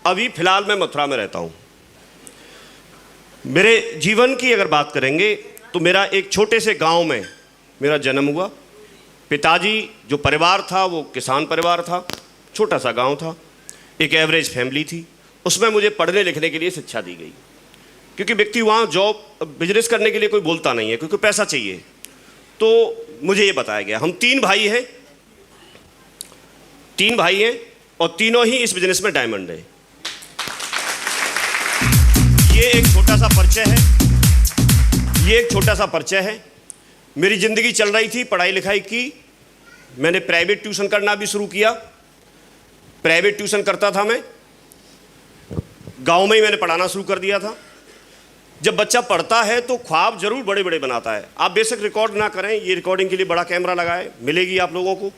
अभी फिलहाल मैं मथुरा में रहता हूँ। मेरे जीवन की अगर बात करेंगे तो मेरा एक छोटे से गांव में मेरा जन्म हुआ। पिताजी जो परिवार था वो किसान परिवार था, छोटा सा गांव था, एक एवरेज फैमिली थी। उसमें मुझे पढ़ने लिखने के लिए शिक्षा दी गई, क्योंकि व्यक्ति वहाँ जॉब बिजनेस करने के लिए कोई बोलता नहीं है, क्योंकि पैसा चाहिए। तो मुझे ये बताया गया, हम तीन भाई हैं और तीनों ही इस बिजनेस में डायमंड है। ये एक छोटा सा परिचय है। मेरी ज़िंदगी चल रही थी, पढ़ाई लिखाई की, मैंने प्राइवेट ट्यूशन करना भी शुरू किया। प्राइवेट ट्यूशन करता था मैं, गांव में ही मैंने पढ़ाना शुरू कर दिया था। जब बच्चा पढ़ता है तो ख्वाब जरूर बड़े बड़े बनाता है। आप बेशक रिकॉर्ड ना करें, ये रिकॉर्डिंग के लिए बड़ा कैमरा लगा है, मिलेगी आप लोगों को,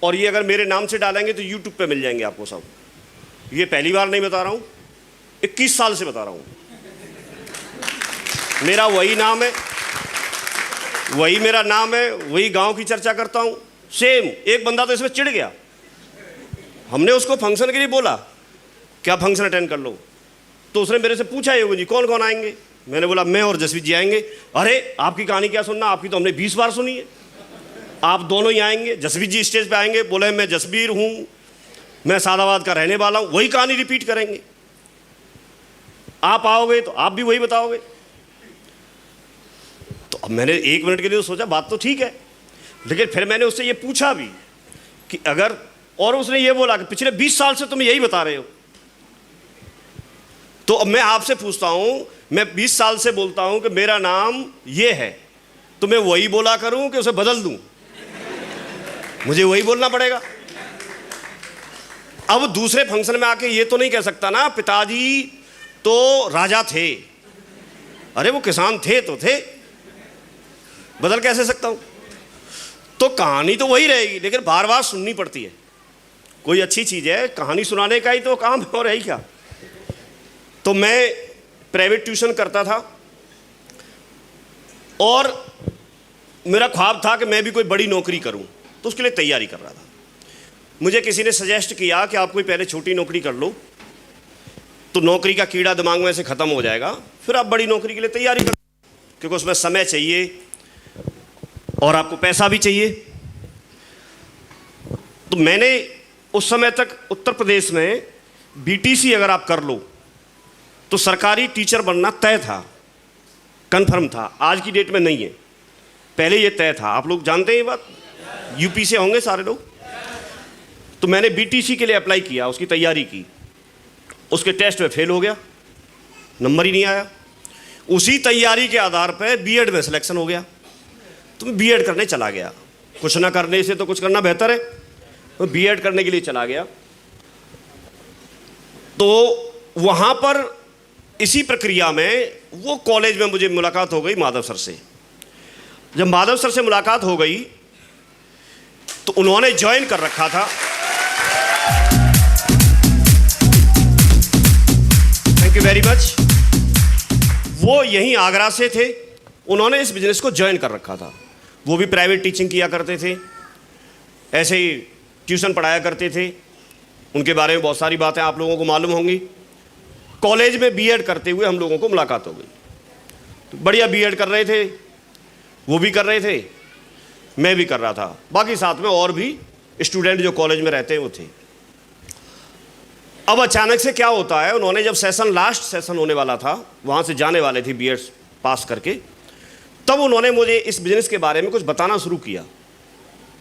और ये अगर मेरे नाम से डालेंगे तो यूट्यूब पे मिल जाएंगे आपको सब। ये पहली बार नहीं बता रहा हूँ, 21 साल से बता रहा हूँ। मेरा वही नाम है, वही मेरा नाम है, वही गांव की चर्चा करता हूँ, सेम। एक बंदा तो इसमें चिढ़ गया, हमने उसको फंक्शन के लिए बोला क्या फंक्शन अटेंड कर लो, तो उसने मेरे से पूछा योगी जी कौन कौन आएंगे। मैंने बोला मैं और जसवीर जी आएंगे। अरे आपकी कहानी क्या सुनना, आपकी तो हमने 20 बार सुनी है, आप दोनों ही आएंगे। जसवीर जी स्टेज पे आएंगे, बोले मैं जसवीर हूँ, मैं सादाबाद का रहने वाला हूँ, वही कहानी रिपीट करेंगे। आप आओगे तो आप भी वही बताओगे। तो अब मैंने 1 मिनट के लिए सोचा बात तो ठीक है, लेकिन फिर मैंने उससे ये पूछा भी कि अगर, और उसने ये बोला कि पिछले 20 साल से तुम यही बता रहे हो। तो अब मैं आपसे पूछता हूं, मैं 20 साल से बोलता हूं कि मेरा नाम ये है, तो मैं वही बोला करूं कि उसे बदल दूं? मुझे वही बोलना पड़ेगा। अब दूसरे फंक्शन में आके ये तो नहीं कह सकता ना पिताजी तो राजा थे। अरे वो किसान थे तो थे, बदल कैसे सकता हूं? तो कहानी तो वही रहेगी, लेकिन बार बार सुननी पड़ती है। कोई अच्छी चीज़ है, कहानी सुनाने का ही तो काम है, और है ही क्या। तो मैं प्राइवेट ट्यूशन करता था और मेरा ख्वाब था कि मैं भी कोई बड़ी नौकरी करूं, तो उसके लिए तैयारी कर रहा था। मुझे किसी ने सजेस्ट किया कि आप कोई पहले छोटी नौकरी कर लो, तो नौकरी का कीड़ा दिमाग में से ख़त्म हो जाएगा, फिर आप बड़ी नौकरी के लिए तैयारी कर, क्योंकि उसमें समय चाहिए और आपको पैसा भी चाहिए। तो मैंने उस समय तक उत्तर प्रदेश में बीटीसी अगर आप कर लो तो सरकारी टीचर बनना तय था, कन्फर्म था। आज की डेट में नहीं है, पहले ये तय था। आप लोग जानते हैं ये बात, यूपी से होंगे सारे लोग। तो मैंने बीटीसी के लिए अप्लाई किया, उसकी तैयारी की, उसके टेस्ट में फेल हो गया, नंबर ही नहीं आया। उसी तैयारी के आधार पर बीएड में सिलेक्शन हो गया, तो मैं बीएड करने चला गया। कुछ ना करने से तो कुछ करना बेहतर है, तो बीएड करने के लिए चला गया। तो वहाँ पर इसी प्रक्रिया में वो कॉलेज में मुझे मुलाकात हो गई माधव सर से। जब माधव सर से मुलाकात हो गई तो उन्होंने ज्वाइन कर रखा था, थैंक यू वेरी मच, वो यहीं आगरा से थे, उन्होंने इस बिजनेस को ज्वाइन कर रखा था। वो भी प्राइवेट टीचिंग किया करते थे, ऐसे ही ट्यूशन पढ़ाया करते थे। उनके बारे में बहुत सारी बातें आप लोगों को मालूम होंगी। कॉलेज में बीएड करते हुए हम लोगों को मुलाकात हो गई, तो बढ़िया बीएड कर रहे थे, वो भी कर रहे थे, मैं भी कर रहा था, बाकी साथ में और भी स्टूडेंट जो कॉलेज में रहते हैं वो थे। अब अचानक से क्या होता है, उन्होंने जब सेशन, लास्ट सेशन होने वाला था, वहाँ से जाने वाले थे बीएड पास करके, तब उन्होंने मुझे इस बिज़नेस के बारे में कुछ बताना शुरू किया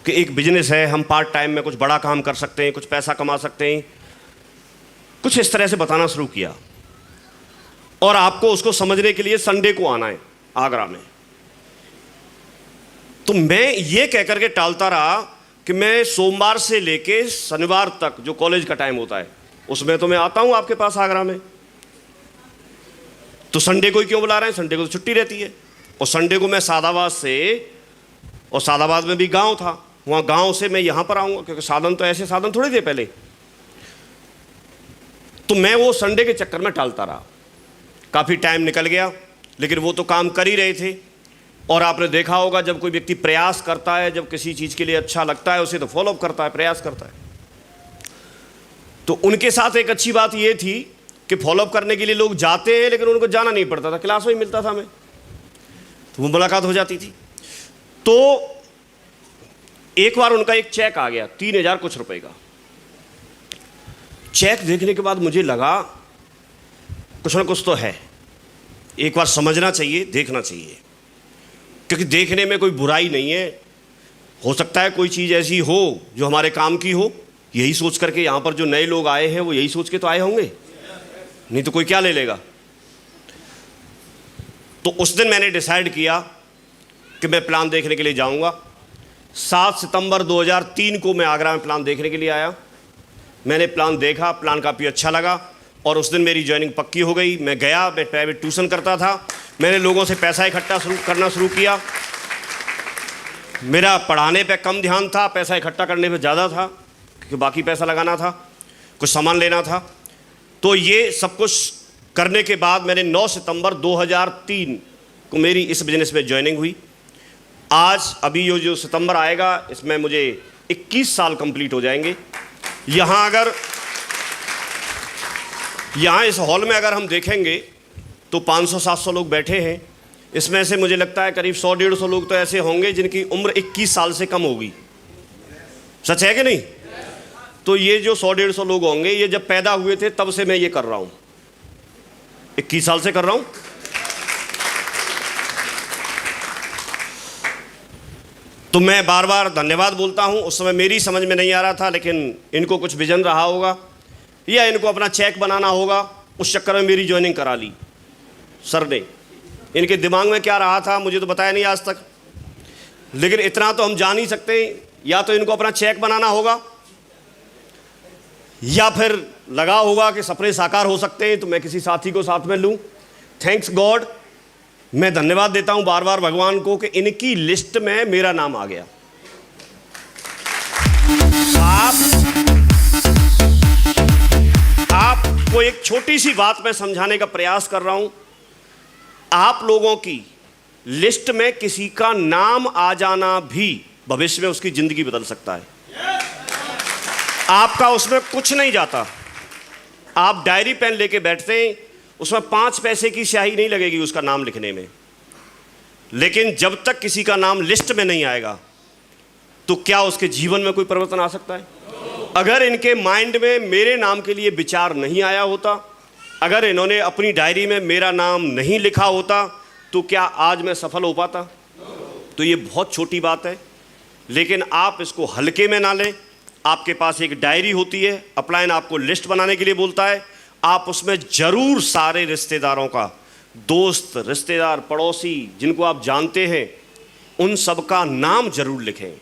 कि एक बिजनेस है, हम पार्ट टाइम में कुछ बड़ा काम कर सकते हैं, कुछ पैसा कमा सकते हैं, कुछ इस तरह से बताना शुरू किया। और आपको उसको समझने के लिए संडे को आना है आगरा में। तो मैं ये कह करके टालता रहा कि मैं सोमवार से लेके शनिवार तक जो कॉलेज का टाइम होता है उसमें तो मैं आता हूँ आपके पास आगरा में, तो संडे को ही क्यों बुला रहे हैं, संडे को तो छुट्टी रहती है। और संडे को मैं सादाबाद से, और सादाबाद में भी गांव था, वहाँ गांव से मैं यहाँ पर आऊँगा, क्योंकि साधन तो ऐसे साधन थोड़े थे पहले। तो मैं वो संडे के चक्कर में टालता रहा, काफ़ी टाइम निकल गया, लेकिन वो तो काम कर ही रहे थे। और आपने देखा होगा जब कोई व्यक्ति प्रयास करता है, जब किसी चीज़ के लिए अच्छा लगता है उसे तो फॉलोअप करता है, प्रयास करता है। तो उनके साथ एक अच्छी बात ये थी कि फॉलोअप करने के लिए लोग जाते हैं, लेकिन उनको जाना नहीं पड़ता था, क्लास में ही मिलता था मैं, तो वो मुलाकात हो जाती थी। तो एक बार उनका एक चेक आ गया 3000 कुछ रुपए का। चेक देखने के बाद मुझे लगा कुछ ना कुछ तो है, एक बार समझना चाहिए, देखना चाहिए, क्योंकि देखने में कोई बुराई नहीं है। हो सकता है कोई चीज़ ऐसी हो जो हमारे काम की हो, यही सोच करके यहाँ पर जो नए लोग आए हैं वो यही सोच के तो आए होंगे, नहीं तो कोई क्या ले लेगा। तो उस दिन मैंने डिसाइड किया कि मैं प्लान देखने के लिए जाऊंगा। 7 सितंबर 2003 को मैं आगरा में प्लान देखने के लिए आया। मैंने प्लान देखा, प्लान काफ़ी अच्छा लगा और उस दिन मेरी ज्वाइनिंग पक्की हो गई। मैं गया, मैं प्राइवेट ट्यूशन करता था, मैंने लोगों से पैसा इकट्ठा करना शुरू किया। मेरा पढ़ाने पे कम ध्यान था, पैसा इकट्ठा करने पे ज़्यादा था, क्योंकि बाकी पैसा लगाना था, कुछ सामान लेना था। तो ये सब कुछ करने के बाद मैंने 9 सितंबर 2003 को मेरी इस बिज़नेस में ज्वाइनिंग हुई। आज अभी ये जो सितंबर आएगा इसमें मुझे 21 साल कंप्लीट हो जाएंगे। यहाँ इस हॉल में अगर हम देखेंगे तो 500-700 लोग बैठे हैं। इसमें से मुझे लगता है करीब 100-150 लोग तो ऐसे होंगे जिनकी उम्र 21 साल से कम होगी। सच है कि नहीं? तो ये जो 100-150 लोग होंगे, ये जब पैदा हुए थे तब से मैं ये कर रहा हूँ, 21 साल से कर रहा हूँ। तो मैं बार बार धन्यवाद बोलता हूँ। उस समय मेरी समझ में नहीं आ रहा था, लेकिन इनको कुछ विजन रहा होगा या इनको अपना चेक बनाना होगा, उस चक्कर में मेरी ज्वाइनिंग करा ली सर ने। इनके दिमाग में क्या रहा था मुझे तो बताया नहीं आज तक, लेकिन इतना तो हम जान ही सकते हैं, या तो इनको अपना चेक बनाना होगा या फिर लगा होगा कि सपने साकार हो सकते हैं, तो मैं किसी साथी को साथ में लूं। थैंक्स गॉड, मैं धन्यवाद देता हूं बार बार भगवान को कि इनकी लिस्ट में मेरा नाम आ गया। आपको एक छोटी सी बात मैं समझाने का प्रयास कर रहा हूं। आप लोगों की लिस्ट में किसी का नाम आ जाना भी भविष्य में उसकी जिंदगी बदल सकता है। आपका उसमें कुछ नहीं जाता। आप डायरी पेन लेके बैठते हैं, उसमें 5 पैसे की स्याही नहीं लगेगी उसका नाम लिखने में, लेकिन जब तक किसी का नाम लिस्ट में नहीं आएगा तो क्या उसके जीवन में कोई परिवर्तन आ सकता है? अगर इनके माइंड में मेरे नाम के लिए विचार नहीं आया होता, अगर इन्होंने अपनी डायरी में मेरा नाम नहीं लिखा होता, तो क्या आज मैं सफल हो पाता? तो ये बहुत छोटी बात है, लेकिन आप इसको हल्के में ना लें। आपके पास एक डायरी होती है, अपलाइन आपको लिस्ट बनाने के लिए बोलता है, आप उसमें जरूर सारे रिश्तेदारों का, दोस्त, रिश्तेदार, पड़ोसी जिनको आप जानते हैं, उन सब का नाम जरूर लिखें।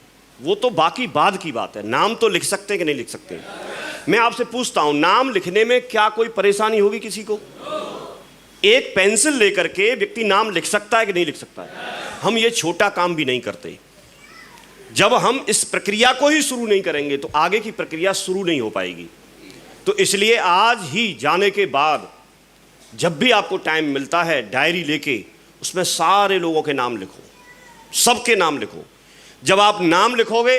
वो तो बाकी बाद की बात है, नाम तो लिख सकते हैं कि नहीं लिख सकते। मैं आपसे पूछता हूं, नाम लिखने में क्या कोई परेशानी होगी किसी को? एक पेंसिल लेकर के व्यक्ति नाम लिख सकता है कि नहीं लिख सकता है? हम ये छोटा काम भी नहीं करते। जब हम इस प्रक्रिया को ही शुरू नहीं करेंगे तो आगे की प्रक्रिया शुरू नहीं हो पाएगी। तो इसलिए आज ही जाने के बाद जब भी आपको टाइम मिलता है, डायरी लेके उसमें सारे लोगों के नाम लिखो, सबके नाम लिखो। जब आप नाम लिखोगे,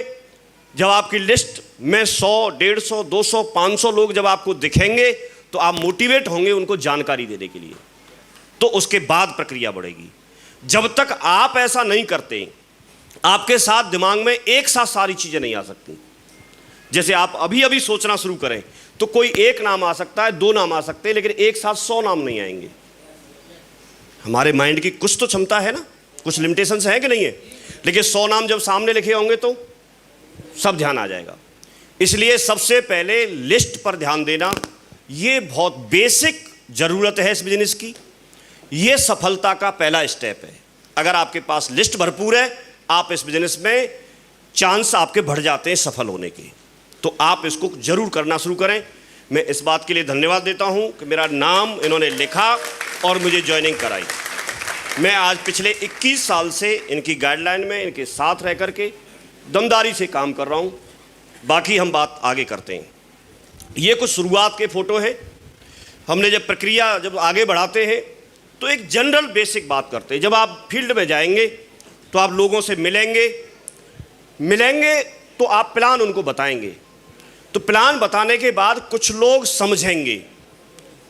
जब आपकी लिस्ट में 100, 150, 200, 500 लोग जब आपको दिखेंगे तो आप मोटिवेट होंगे उनको जानकारी देने के लिए। तो उसके बाद प्रक्रिया बढ़ेगी। जब तक आप ऐसा नहीं करते, आपके साथ दिमाग में एक साथ सारी चीजें नहीं आ सकती। जैसे आप अभी अभी सोचना शुरू करें तो कोई एक नाम आ सकता है, 2 नाम आ सकते हैं, लेकिन एक साथ 100 नाम नहीं आएंगे। हमारे माइंड की कुछ तो क्षमता है ना, कुछ लिमिटेशंस है कि नहीं है, लेकिन 100 नाम जब सामने लिखे होंगे तो सब ध्यान आ जाएगा। इसलिए सबसे पहले लिस्ट पर ध्यान देना, ये बहुत बेसिक जरूरत है इस बिजनेस की। ये सफलता का पहला स्टेप है। अगर आपके पास लिस्ट भरपूर है, आप इस बिजनेस में चांस आपके बढ़ जाते हैं सफल होने के। तो आप इसको जरूर करना शुरू करें। मैं इस बात के लिए धन्यवाद देता हूं कि मेरा नाम इन्होंने लिखा और मुझे ज्वाइनिंग कराई। मैं आज पिछले 21 साल से इनकी गाइडलाइन में इनके साथ रह करके दमदारी से काम कर रहा हूं। बाकी हम बात आगे करते हैं। ये कुछ शुरुआत के फोटो हैं। हमने जब प्रक्रिया जब आगे बढ़ाते हैं तो एक जनरल बेसिक बात करते हैं। जब आप फील्ड में जाएंगे तो आप लोगों से मिलेंगे तो आप प्लान उनको बताएंगे। तो प्लान बताने के बाद कुछ लोग समझेंगे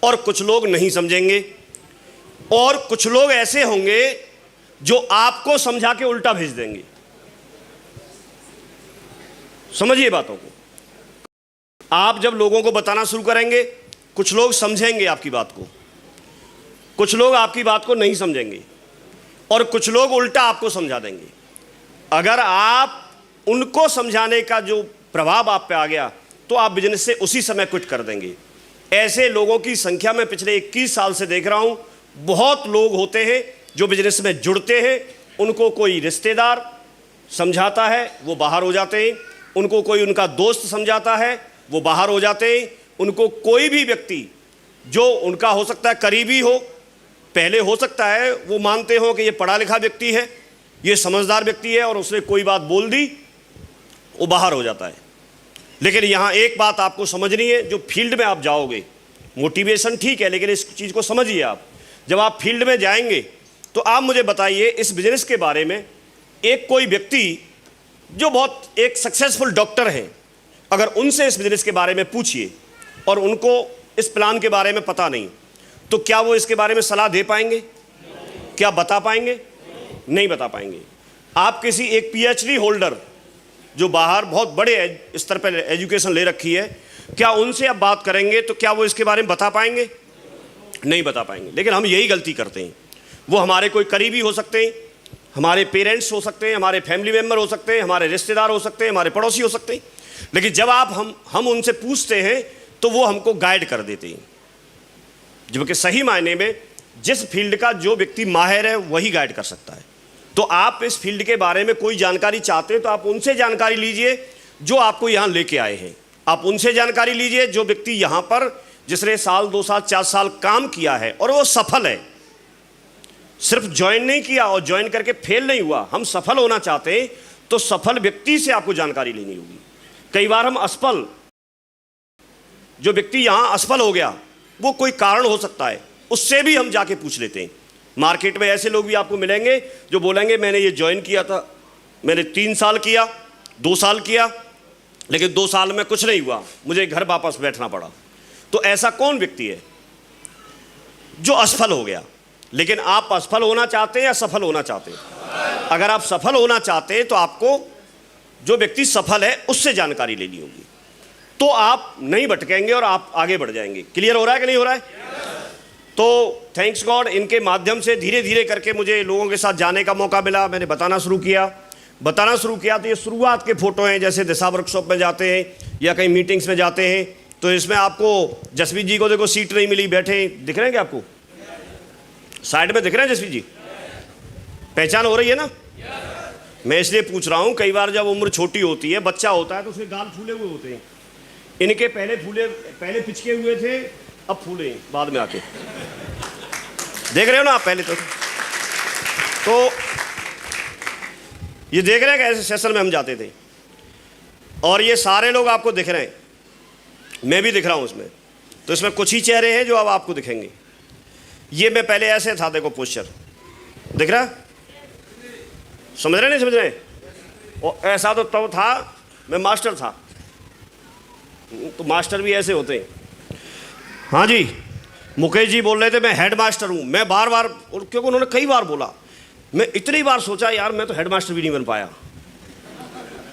और कुछ लोग नहीं समझेंगे, और कुछ लोग ऐसे होंगे जो आपको समझा के उल्टा भेज देंगे। समझिए बातों को। आप जब लोगों को बताना शुरू करेंगे, कुछ लोग समझेंगे आपकी बात को, कुछ लोग आपकी बात को नहीं समझेंगे, और कुछ लोग उल्टा आपको समझा देंगे। अगर आप उनको समझाने का जो प्रभाव आप पे आ गया तो आप बिजनेस से उसी समय क्विट कर देंगे। ऐसे लोगों की संख्या मैं पिछले 21 साल से देख रहा हूं। बहुत लोग होते हैं जो बिजनेस में जुड़ते हैं, उनको कोई रिश्तेदार समझाता है, वो बाहर हो जाते हैं। उनको कोई उनका दोस्त समझाता है, वो बाहर हो जाते हैं। उनको कोई भी व्यक्ति जो उनका हो सकता है करीबी हो, पहले हो सकता है वो मानते हो कि ये पढ़ा लिखा व्यक्ति है, ये समझदार व्यक्ति है, और उसने कोई बात बोल दी, वो बाहर हो जाता है। लेकिन यहाँ एक बात आपको समझनी है, जो फील्ड में आप जाओगे, मोटिवेशन ठीक है, लेकिन इस चीज़ को समझिए। आप जब आप फील्ड में जाएंगे तो आप मुझे बताइए इस बिजनेस के बारे में, एक कोई व्यक्ति जो बहुत एक सक्सेसफुल डॉक्टर है, अगर उनसे इस बिजनेस के बारे में पूछिए और उनको इस प्लान के बारे में पता नहीं, तो क्या वो इसके बारे में सलाह दे पाएंगे? क्या बता पाएंगे? नहीं बता पाएंगे। आप किसी एक पीएचडी होल्डर जो बाहर बहुत बड़े स्तर पर एजुकेशन ले रखी है, क्या उनसे आप बात करेंगे तो क्या वो इसके बारे में बता पाएंगे? नहीं बता पाएंगे। लेकिन हम यही गलती करते हैं। वो हमारे कोई करीबी हो सकते हैं, हमारे पेरेंट्स हो सकते हैं, हमारे फैमिली मेम्बर हो सकते हैं, हमारे रिश्तेदार हो सकते हैं, हमारे पड़ोसी हो सकते हैं, लेकिन जब हम उनसे पूछते हैं तो वो हमको गाइड कर देते हैं। जबकि सही मायने में जिस फील्ड का जो व्यक्ति माहिर है वही गाइड कर सकता है। तो आप इस फील्ड के बारे में कोई जानकारी चाहते हैं तो आप उनसे जानकारी लीजिए जो आपको यहाँ लेके आए हैं। आप उनसे जानकारी लीजिए जो व्यक्ति यहाँ पर जिसने साल 2 साल 4 साल काम किया है और वो सफल है। सिर्फ ज्वाइन नहीं किया और ज्वाइन करके फेल नहीं हुआ। हम सफल होना चाहते हैं तो सफल व्यक्ति से आपको जानकारी लेनी होगी। कई बार हम असफल, जो व्यक्ति यहाँ असफल हो गया वो कोई कारण हो सकता है, उससे भी हम जाके पूछ लेते हैं। मार्केट में ऐसे लोग भी आपको मिलेंगे जो बोलेंगे मैंने ये ज्वाइन किया था, मैंने 3 साल किया, 2 साल किया, लेकिन 2 साल में कुछ नहीं हुआ, मुझे घर वापस बैठना पड़ा। तो ऐसा कौन व्यक्ति है जो असफल हो गया? लेकिन आप असफल होना चाहते हैं या सफल होना चाहते हैं? अगर आप सफल होना चाहते हैं तो आपको जो व्यक्ति सफल है उससे जानकारी लेनी होगी, तो आप नहीं भटकेंगे और आप आगे बढ़ जाएंगे। क्लियर हो रहा है कि नहीं हो रहा है? तो थैंक्स गॉड इनके माध्यम से धीरे धीरे करके मुझे लोगों के साथ जाने का मौका मिला। मैंने बताना शुरू किया तो ये शुरुआत के फ़ोटो हैं। जैसे दिशा वर्कशॉप में जाते हैं या कहीं मीटिंग्स में जाते हैं तो इसमें आपको जसवीर जी को देखो सीट नहीं मिली, बैठे दिख रहे हैं क्या आपको? साइड में दिख रहे हैं जसवीर जी? पहचान हो रही है ना? मैं इसलिए पूछ रहा हूँ, कई बार जब उम्र छोटी होती है, बच्चा होता है तो उसके गाल फूले हुए होते हैं। इनके पहले पिचके हुए थे, अब फूले बाद में आके। देख रहे हो ना आप? पहले तो ये देख रहे हैं कि ऐसे सेशन में हम जाते थे और ये सारे लोग आपको दिख रहे हैं, मैं भी दिख रहा हूँ इसमें। तो इसमें कुछ ही चेहरे हैं जो अब आपको दिखेंगे। ये मैं पहले ऐसे था, देखो पोस्चर दिख रहा है? समझ रहे नहीं समझ रहे? और ऐसा तो तब था, मैं मास्टर था, तो मास्टर भी ऐसे होते हैं। हाँ जी, मुकेश जी बोल रहे थे मैं हेड मास्टर हूँ। मैं बार बार, क्योंकि उन्होंने कई बार बोला, मैं इतनी बार सोचा यार मैं तो हेड मास्टर भी नहीं बन पाया,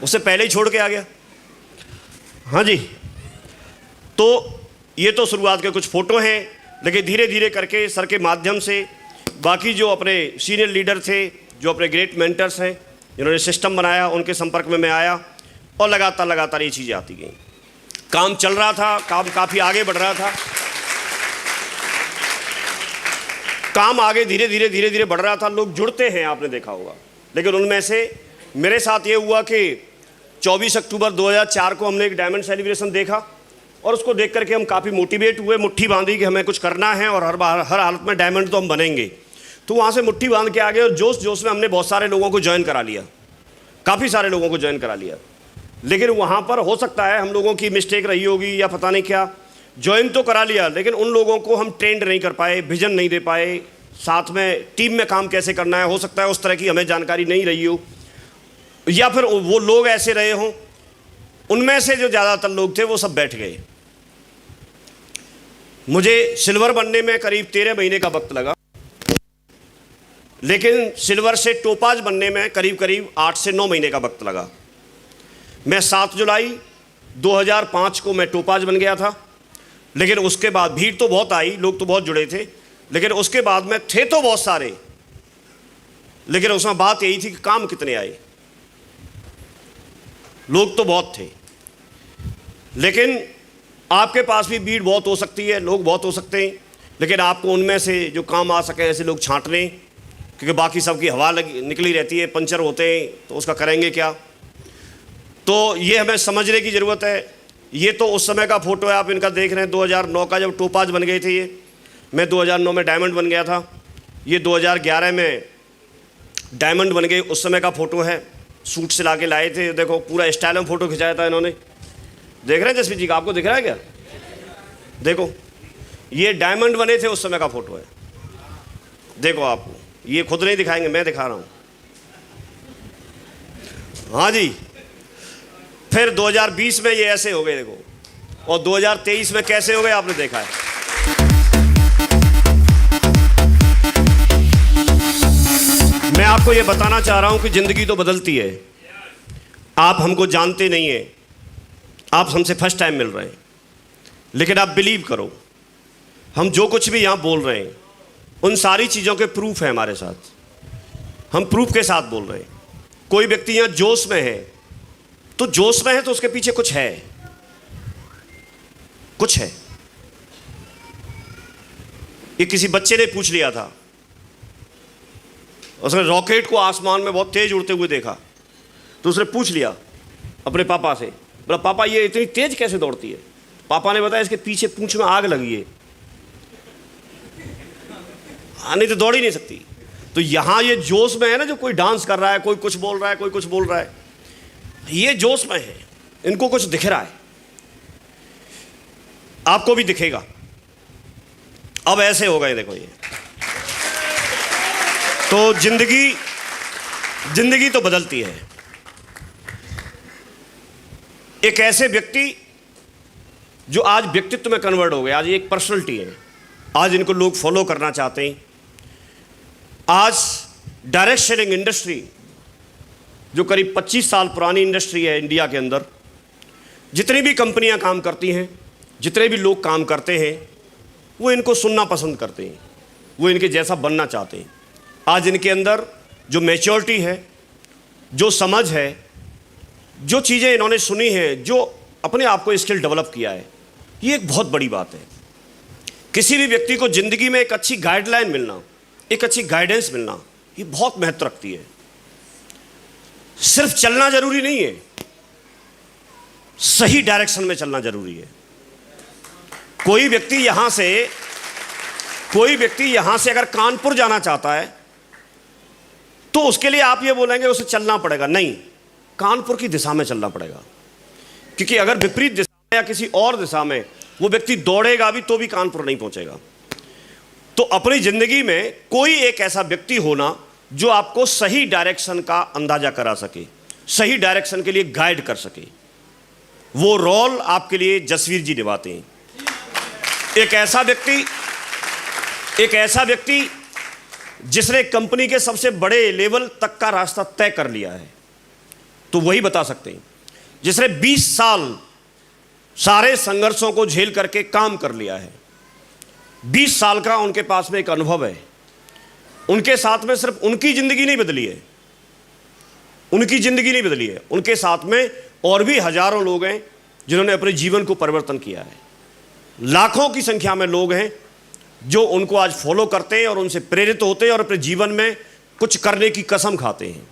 उससे पहले ही छोड़ के आ गया। हाँ जी, तो ये तो शुरुआत के कुछ फ़ोटो हैं, लेकिन धीरे धीरे करके सर के माध्यम से बाकी जो अपने सीनियर लीडर थे, जो अपने ग्रेट मेंटर्स हैं, जिन्होंने सिस्टम बनाया, उनके संपर्क में मैं आया और लगातार ये चीज़ें आती गई। काम चल रहा था, काम काफ़ी आगे बढ़ रहा था, काम आगे धीरे धीरे बढ़ रहा था। लोग जुड़ते हैं, आपने देखा होगा। लेकिन उनमें से मेरे साथ ये हुआ कि 24 अक्टूबर 2004 को हमने एक डायमंड सेलिब्रेशन देखा और उसको देख करके हम काफ़ी मोटिवेट हुए, मुट्ठी बांधी कि हमें कुछ करना है और हर हालत में डायमंड तो हम बनेंगे। तो वहाँ से मुट्ठी बांध के आ गए और जोश में हमने बहुत सारे लोगों को ज्वाइन करा लिया, काफ़ी सारे लोगों को ज्वाइन करा लिया। लेकिन वहाँ पर हो सकता है हम लोगों की मिस्टेक रही होगी या पता नहीं क्या, ज्वाइन तो करा लिया लेकिन उन लोगों को हम ट्रेंड नहीं कर पाए, विजन नहीं दे पाए, साथ में टीम में काम कैसे करना है, हो सकता है उस तरह की हमें जानकारी नहीं रही हो, या फिर वो लोग ऐसे रहे हों उनमें से जो ज़्यादातर लोग थे वो सब बैठ गए। मुझे सिल्वर बनने में करीब 13 महीने का वक्त लगा, लेकिन सिल्वर से टोपाज बनने में करीब करीब 8 से 9 महीने का वक्त लगा। मैं 7 जुलाई 2005 को मैं टोपाज बन गया था, लेकिन उसके बाद भीड़ तो बहुत आई, लोग तो बहुत जुड़े थे, लेकिन उसके बाद में थे तो बहुत सारे, लेकिन उसमें बात यही थी कि काम कितने आए। लोग तो बहुत थे, लेकिन आपके पास भी भीड़ बहुत हो सकती है, लोग बहुत हो सकते हैं, लेकिन आपको उनमें से जो काम आ सके ऐसे लोग छांट लें, क्योंकि बाकी सबकी हवा निकली रहती है, पंचर होते हैं तो उसका करेंगे क्या। तो ये हमें समझने की ज़रूरत है। ये तो उस समय का फ़ोटो है, आप इनका देख रहे हैं 2009 का, जब टोपाज बन गए थे ये। मैं 2009 में डायमंड बन गया था, ये 2011 में डायमंड बन गए, उस समय का फ़ोटो है। सूट से ला के लाए थे, देखो पूरा स्टाइल में फ़ोटो खिंचाया था इन्होंने। देख रहे हैं जसवीर जी का, आपको दिख रहा है क्या? देखो ये डायमंड बने थे उस समय का फ़ोटो है। देखो आपको ये खुद नहीं दिखाएंगे, मैं दिखा रहा हूँ। हाँ जी। फिर 2020 में ये ऐसे हो गए देखो, और 2023 में कैसे हो गए आपने देखा है। मैं आपको ये बताना चाह रहा हूं कि ज़िंदगी तो बदलती है। आप हमको जानते नहीं हैं, आप हमसे फर्स्ट टाइम मिल रहे हैं, लेकिन आप बिलीव करो, हम जो कुछ भी यहाँ बोल रहे हैं उन सारी चीज़ों के प्रूफ है हमारे साथ। हम प्रूफ के साथ बोल रहे हैं। कोई व्यक्ति यहाँ जोश में है, तो जोश में है तो उसके पीछे कुछ है, कुछ है। ये किसी बच्चे ने पूछ लिया था, उसने रॉकेट को आसमान में बहुत तेज उड़ते हुए देखा, तो उसने पूछ लिया अपने पापा से, बोला पापा ये इतनी तेज कैसे दौड़ती है? पापा ने बताया इसके पीछे पूंछ में आग लगी है, नहीं तो दौड़ ही नहीं सकती। तो यहां ये जोश में है ना, जो कोई डांस कर रहा है, कोई कुछ बोल रहा है, कोई कुछ बोल रहा है, ये जोश में है, इनको कुछ दिख रहा है, आपको भी दिखेगा। अब ऐसे हो गए देखो ये। तो जिंदगी तो बदलती है। एक ऐसे व्यक्ति जो आज व्यक्तित्व में कन्वर्ट हो गए, आज ये एक पर्सनैलिटी है, आज इनको लोग फॉलो करना चाहते हैं। आज डायरेक्ट सेलिंग इंडस्ट्री जो करीब 25 साल पुरानी इंडस्ट्री है इंडिया के अंदर, जितनी भी कंपनियां काम करती हैं, जितने भी लोग काम करते हैं, वो इनको सुनना पसंद करते हैं, वो इनके जैसा बनना चाहते हैं। आज इनके अंदर जो मैच्योरिटी है, जो समझ है, जो चीज़ें इन्होंने सुनी हैं, जो अपने आप को स्किल डेवलप किया है, ये एक बहुत बड़ी बात है। किसी भी व्यक्ति को ज़िंदगी में एक अच्छी गाइडलाइन मिलना, एक अच्छी गाइडेंस मिलना, ये बहुत महत्व रखती है। सिर्फ चलना जरूरी नहीं है, सही डायरेक्शन में चलना जरूरी है। कोई व्यक्ति यहां से अगर कानपुर जाना चाहता है तो उसके लिए आप ये बोलेंगे उसे चलना पड़ेगा, नहीं, कानपुर की दिशा में चलना पड़ेगा। क्योंकि अगर विपरीत दिशा में या किसी और दिशा में वो व्यक्ति दौड़ेगा भी तो भी कानपुर नहीं पहुंचेगा। तो अपनी जिंदगी में कोई एक ऐसा व्यक्ति होना जो आपको सही डायरेक्शन का अंदाजा करा सके, सही डायरेक्शन के लिए गाइड कर सके, वो रोल आपके लिए जसवीर जी निभाते हैं। एक ऐसा व्यक्ति जिसने कंपनी के सबसे बड़े लेवल तक का रास्ता तय कर लिया है, तो वही बता सकते हैं। जिसने 20 साल सारे संघर्षों को झेल करके काम कर लिया है, 20 साल का उनके पास में एक अनुभव है। उनके साथ में सिर्फ उनकी जिंदगी नहीं बदली है, उनके साथ में और भी हजारों लोग हैं जिन्होंने अपने जीवन को परिवर्तन किया है। लाखों की संख्या में लोग हैं जो उनको आज फॉलो करते हैं और उनसे प्रेरित होते हैं और अपने जीवन में कुछ करने की कसम खाते हैं।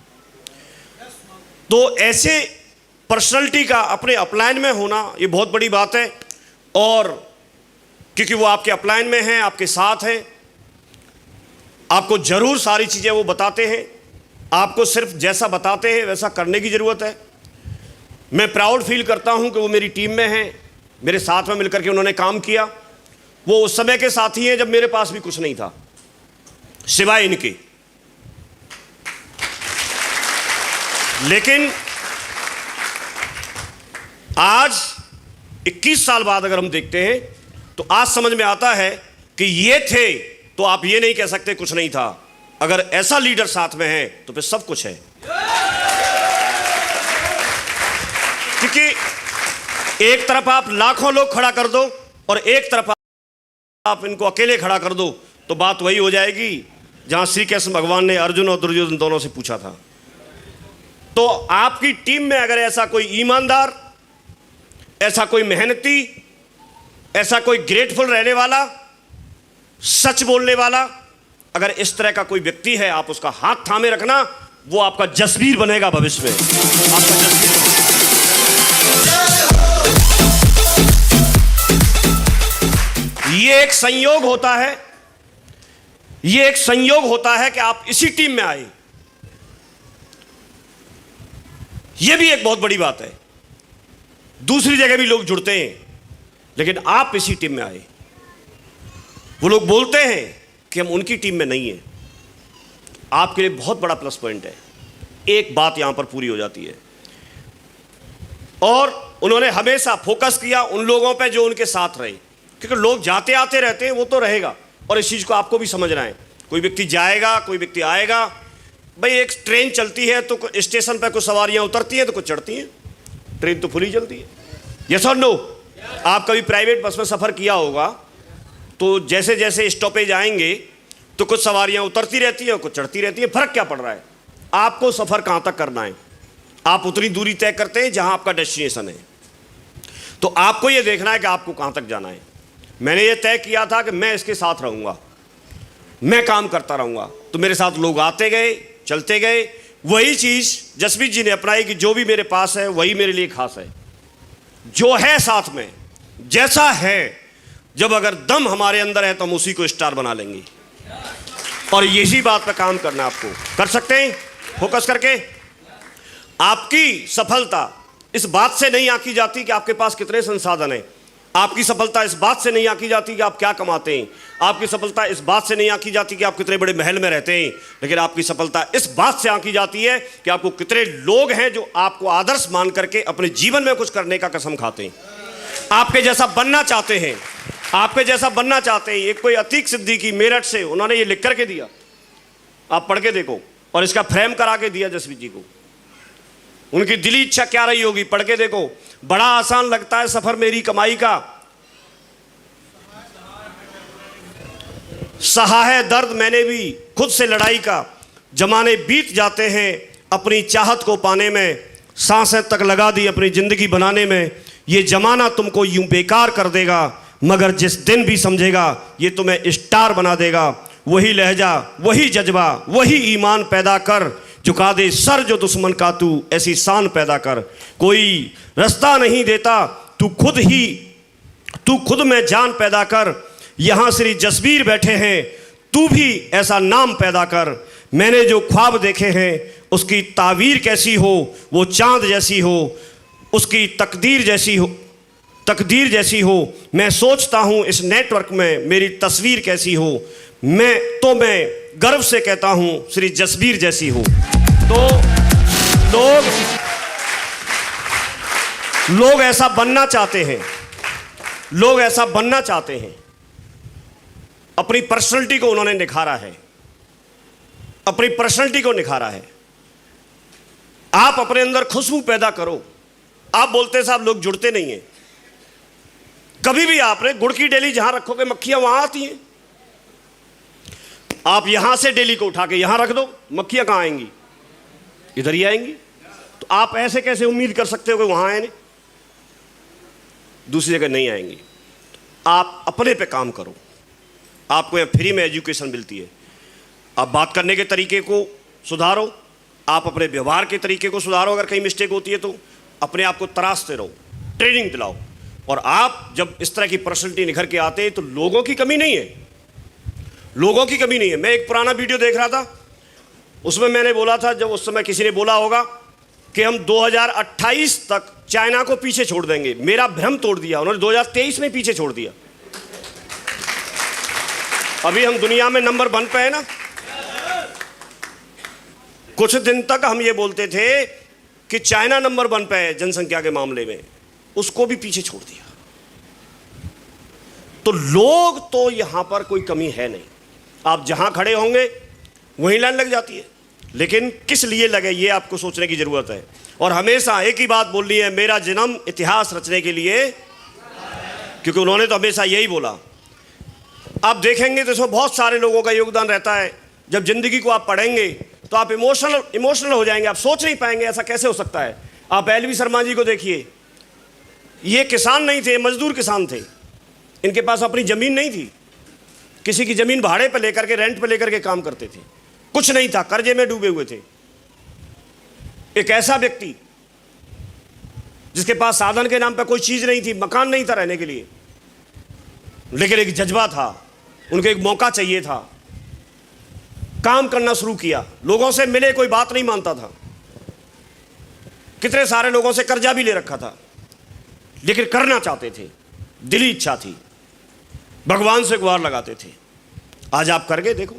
तो ऐसे पर्सनैलिटी का अपने अपलाइन में होना ये बहुत बड़ी बात है। और क्योंकि वो आपके अपलाइन में हैं, आपके साथ हैं, आपको जरूर सारी चीज़ें वो बताते हैं, आपको सिर्फ जैसा बताते हैं वैसा करने की ज़रूरत है। मैं प्राउड फील करता हूं कि वो मेरी टीम में हैं, मेरे साथ में मिलकर के उन्होंने काम किया। वो उस समय के साथी हैं जब मेरे पास भी कुछ नहीं था सिवाय इनके। लेकिन आज 21 साल बाद अगर हम देखते हैं तो आज समझ में आता है कि ये थे, तो आप ये नहीं कह सकते कुछ नहीं था। अगर ऐसा लीडर साथ में है तो फिर सब कुछ है। क्योंकि एक तरफ आप लाखों लोग खड़ा कर दो और एक तरफ आप इनको अकेले खड़ा कर दो, तो बात वही हो जाएगी जहां श्री कृष्ण भगवान ने अर्जुन और दुर्योधन दोनों से पूछा था। तो आपकी टीम में अगर ऐसा कोई ईमानदार, ऐसा कोई मेहनती, ऐसा कोई ग्रेटफुल रहने वाला, सच बोलने वाला, अगर इस तरह का कोई व्यक्ति है, आप उसका हाथ थामे रखना, वो आपका जसवीर बनेगा भविष्य में, आपका जसवीर बनेगा। ये एक संयोग होता है, ये एक संयोग होता है कि आप इसी टीम में आए। ये भी एक बहुत बड़ी बात है। दूसरी जगह भी लोग जुड़ते हैं, लेकिन आप इसी टीम में आए। वो लोग बोलते हैं कि हम उनकी टीम में नहीं हैं। आपके लिए बहुत बड़ा प्लस पॉइंट है। एक बात यहां पर पूरी हो जाती है, और उन्होंने हमेशा फोकस किया उन लोगों पे जो उनके साथ रहे, क्योंकि लोग जाते आते रहते हैं, वो तो रहेगा, और इस चीज़ को आपको भी समझना है। कोई व्यक्ति जाएगा, कोई व्यक्ति आएगा। भाई एक ट्रेन चलती है तो स्टेशन पर कुछ सवारियां उतरती हैं तो कुछ चढ़ती हैं, ट्रेन तो फुली चलती है। यस और नो? आप कभी प्राइवेट बस में सफ़र किया होगा, तो जैसे जैसे स्टॉपेज आएंगे तो कुछ सवारियां उतरती रहती हैं और कुछ चढ़ती रहती हैं। फ़र्क क्या पड़ रहा है? आपको सफ़र कहाँ तक करना है। आप उतनी दूरी तय करते हैं जहाँ आपका डेस्टिनेशन है, तो आपको ये देखना है कि आपको कहाँ तक जाना है। मैंने ये तय किया था कि मैं इसके साथ रहूँगा, मैं काम करता रहूँगा, तो मेरे साथ लोग आते गए, चलते गए। वही चीज़ जसवीर जी ने अपनाई कि जो भी मेरे पास है वही मेरे लिए खास है। जो है साथ में, जैसा है, जब अगर दम हमारे अंदर है तो हम उसी को स्टार बना लेंगे। और यही बात पे काम करना आपको। कर सकते हैं फोकस करके। आपकी सफलता इस बात से नहीं आंकी जाती कि आपके पास कितने संसाधन हैं। आपकी सफलता इस बात से नहीं आंकी जाती कि आप क्या कमाते हैं। आपकी सफलता इस बात से नहीं आंकी जाती कि आप कितने बड़े महल में रहते हैं। लेकिन आपकी सफलता इस बात से आंकी जाती है कि आपको कितने लोग हैं जो आपको आदर्श मान करके अपने जीवन में कुछ करने का कसम खाते हैं, आपके जैसा बनना चाहते हैं, आपके जैसा बनना चाहते हैं। एक कोई अतीक सिद्दीकी मेरठ से, उन्होंने ये लिख करके दिया, आप पढ़ के देखो, और इसका फ्रेम करा के दिया जसवीर जी को। उनकी दिली इच्छा क्या रही होगी, पढ़ के देखो। बड़ा आसान लगता है सफर मेरी कमाई का, सहा है दर्द मैंने भी खुद से लड़ाई का। जमाने बीत जाते हैं अपनी चाहत को पाने में, सांसें तक लगा दी अपनी जिंदगी बनाने में। ये जमाना तुमको यूं बेकार कर देगा, मगर जिस दिन भी समझेगा ये तुम्हें स्टार बना देगा। वही लहजा, वही जज्बा, वही ईमान पैदा कर, झुका दे सर जो दुश्मन का तू ऐसी शान पैदा कर। कोई रास्ता नहीं देता तू खुद में जान पैदा कर। यहाँ श्री जसवीर बैठे हैं, तू भी ऐसा नाम पैदा कर। मैंने जो ख्वाब देखे हैं उसकी तावीर कैसी हो, वो चांद जैसी हो, उसकी तकदीर जैसी हो। मैं सोचता हूँ इस नेटवर्क में मेरी तस्वीर कैसी हो। मैं गर्व से कहता हूँ श्री जसवीर जैसी हो। तो लोग ऐसा बनना चाहते हैं, लोग ऐसा बनना चाहते हैं। अपनी पर्सनैलिटी को उन्होंने निखारा है, अपनी पर्सनैलिटी को निखारा है। आप अपने अंदर खुशबू पैदा करो। आप बोलते साहब लोग जुड़ते नहीं हैं। कभी भी आपने गुड़ की डेली जहां रखोगे मक्खियां वहां आती हैं। आप यहां से डेली को उठा के यहां रख दो, मक्खियां कहां आएंगी? इधर ही आएंगी। तो आप ऐसे कैसे उम्मीद कर सकते हो कि वहां आए, दूसरी जगह नहीं आएंगी? आप अपने पे काम करो। आपको यहाँ फ्री में एजुकेशन मिलती है। आप बात करने के तरीके को सुधारो, आप अपने व्यवहार के तरीके को सुधारो। अगर कहीं मिस्टेक होती है तो अपने आप को तराशते रहो, ट्रेनिंग दिलाओ। और आप जब इस तरह की पर्सनैलिटी निखर के आते हैं तो लोगों की कमी नहीं है, लोगों की कमी नहीं है। मैं एक पुराना वीडियो देख रहा था, उसमें मैंने बोला था, जब उस समय किसी ने बोला होगा कि हम 2028 तक चाइना को पीछे छोड़ देंगे। मेरा भ्रम तोड़ दिया उन्होंने, 2023 में पीछे छोड़ दिया। अभी हम दुनिया में नंबर 1 पे है ना। कुछ दिन तक हम ये बोलते थे कि चाइना नंबर 1 पे है जनसंख्या के मामले में। उसको भी पीछे छोड़ दिया। तो लोग तो यहां पर कोई कमी है नहीं, आप जहां खड़े होंगे वहीं लाइन लग जाती है। लेकिन किस लिए लगे ये आपको सोचने की जरूरत है। और हमेशा एक ही बात बोलनी है, मेरा जन्म इतिहास रचने के लिए, क्योंकि उन्होंने तो हमेशा यही बोला। आप देखेंगे तो इसमें बहुत सारे लोगों का योगदान रहता है। जब जिंदगी को आप पढ़ेंगे तो आप इमोशनल हो जाएंगे, आप सोच नहीं पाएंगे ऐसा कैसे हो सकता है। आप एलवी शर्मा जी को देखिए, ये किसान नहीं थे, मजदूर किसान थे, इनके पास अपनी ज़मीन नहीं थी, किसी की ज़मीन भाड़े पर लेकर के, रेंट पर लेकर के काम करते थे, कुछ नहीं था, कर्जे में डूबे हुए थे। एक ऐसा व्यक्ति जिसके पास साधन के नाम पर कोई चीज़ नहीं थी, मकान नहीं था रहने के लिए, लेकिन एक जज्बा था, उनको एक मौका चाहिए था, काम करना शुरू किया, लोगों से मिले, कोई बात नहीं मानता था, कितने सारे लोगों से कर्जा भी ले रखा था, लेकिन करना चाहते थे, दिली इच्छा थी, भगवान से गुहार लगाते थे। आज आप कर गए, देखो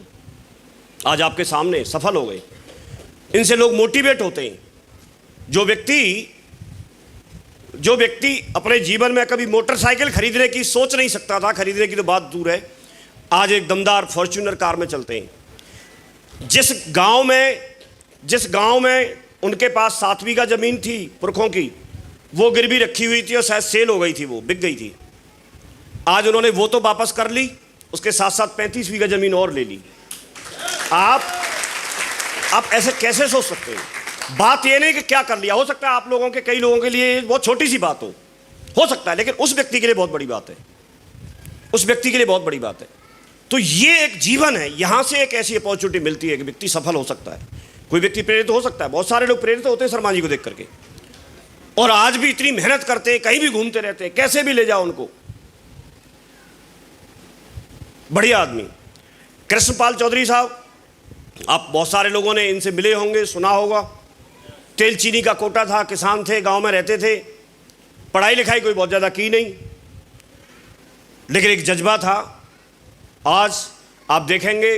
आज आपके सामने सफल हो गए। इनसे लोग मोटिवेट होते हैं। जो व्यक्ति अपने जीवन में कभी मोटरसाइकिल खरीदने की सोच नहीं सकता था, खरीदने की तो बात दूर है, आज एक दमदार फॉर्च्यूनर कार में चलते हैं। जिस गांव में उनके पास 7 बीघा ज़मीन थी पुरखों की, वो गिरवी रखी हुई थी और शायद सेल हो गई थी, वो बिक गई थी। आज उन्होंने वो तो वापस कर ली, उसके साथ साथ 35 बीघा ज़मीन और ले ली। आप ऐसे कैसे सोच सकते हैं? बात ये नहीं कि क्या कर लिया, हो सकता है आप लोगों के, कई लोगों के लिए बहुत छोटी सी बात हो सकता है, लेकिन उस व्यक्ति के लिए बहुत बड़ी बात है, उस व्यक्ति के लिए बहुत बड़ी बात है। तो ये एक जीवन है, यहां से एक ऐसी अपॉर्चुनिटी मिलती है कि व्यक्ति सफल हो सकता है, कोई व्यक्ति प्रेरित हो सकता है। बहुत सारे लोग प्रेरित होते हैं शर्मा जी को देख करके, और आज भी इतनी मेहनत करते हैं, कहीं भी घूमते रहते हैं, कैसे भी ले जाओ उनको। बढ़िया आदमी कृष्णपाल चौधरी साहब, आप बहुत सारे लोगों ने इनसे मिले होंगे, सुना होगा। तेल चीनी का कोटा था, किसान थे, गांव में रहते थे, पढ़ाई लिखाई कोई बहुत ज़्यादा की नहीं, लेकिन एक जज्बा था। आज आप देखेंगे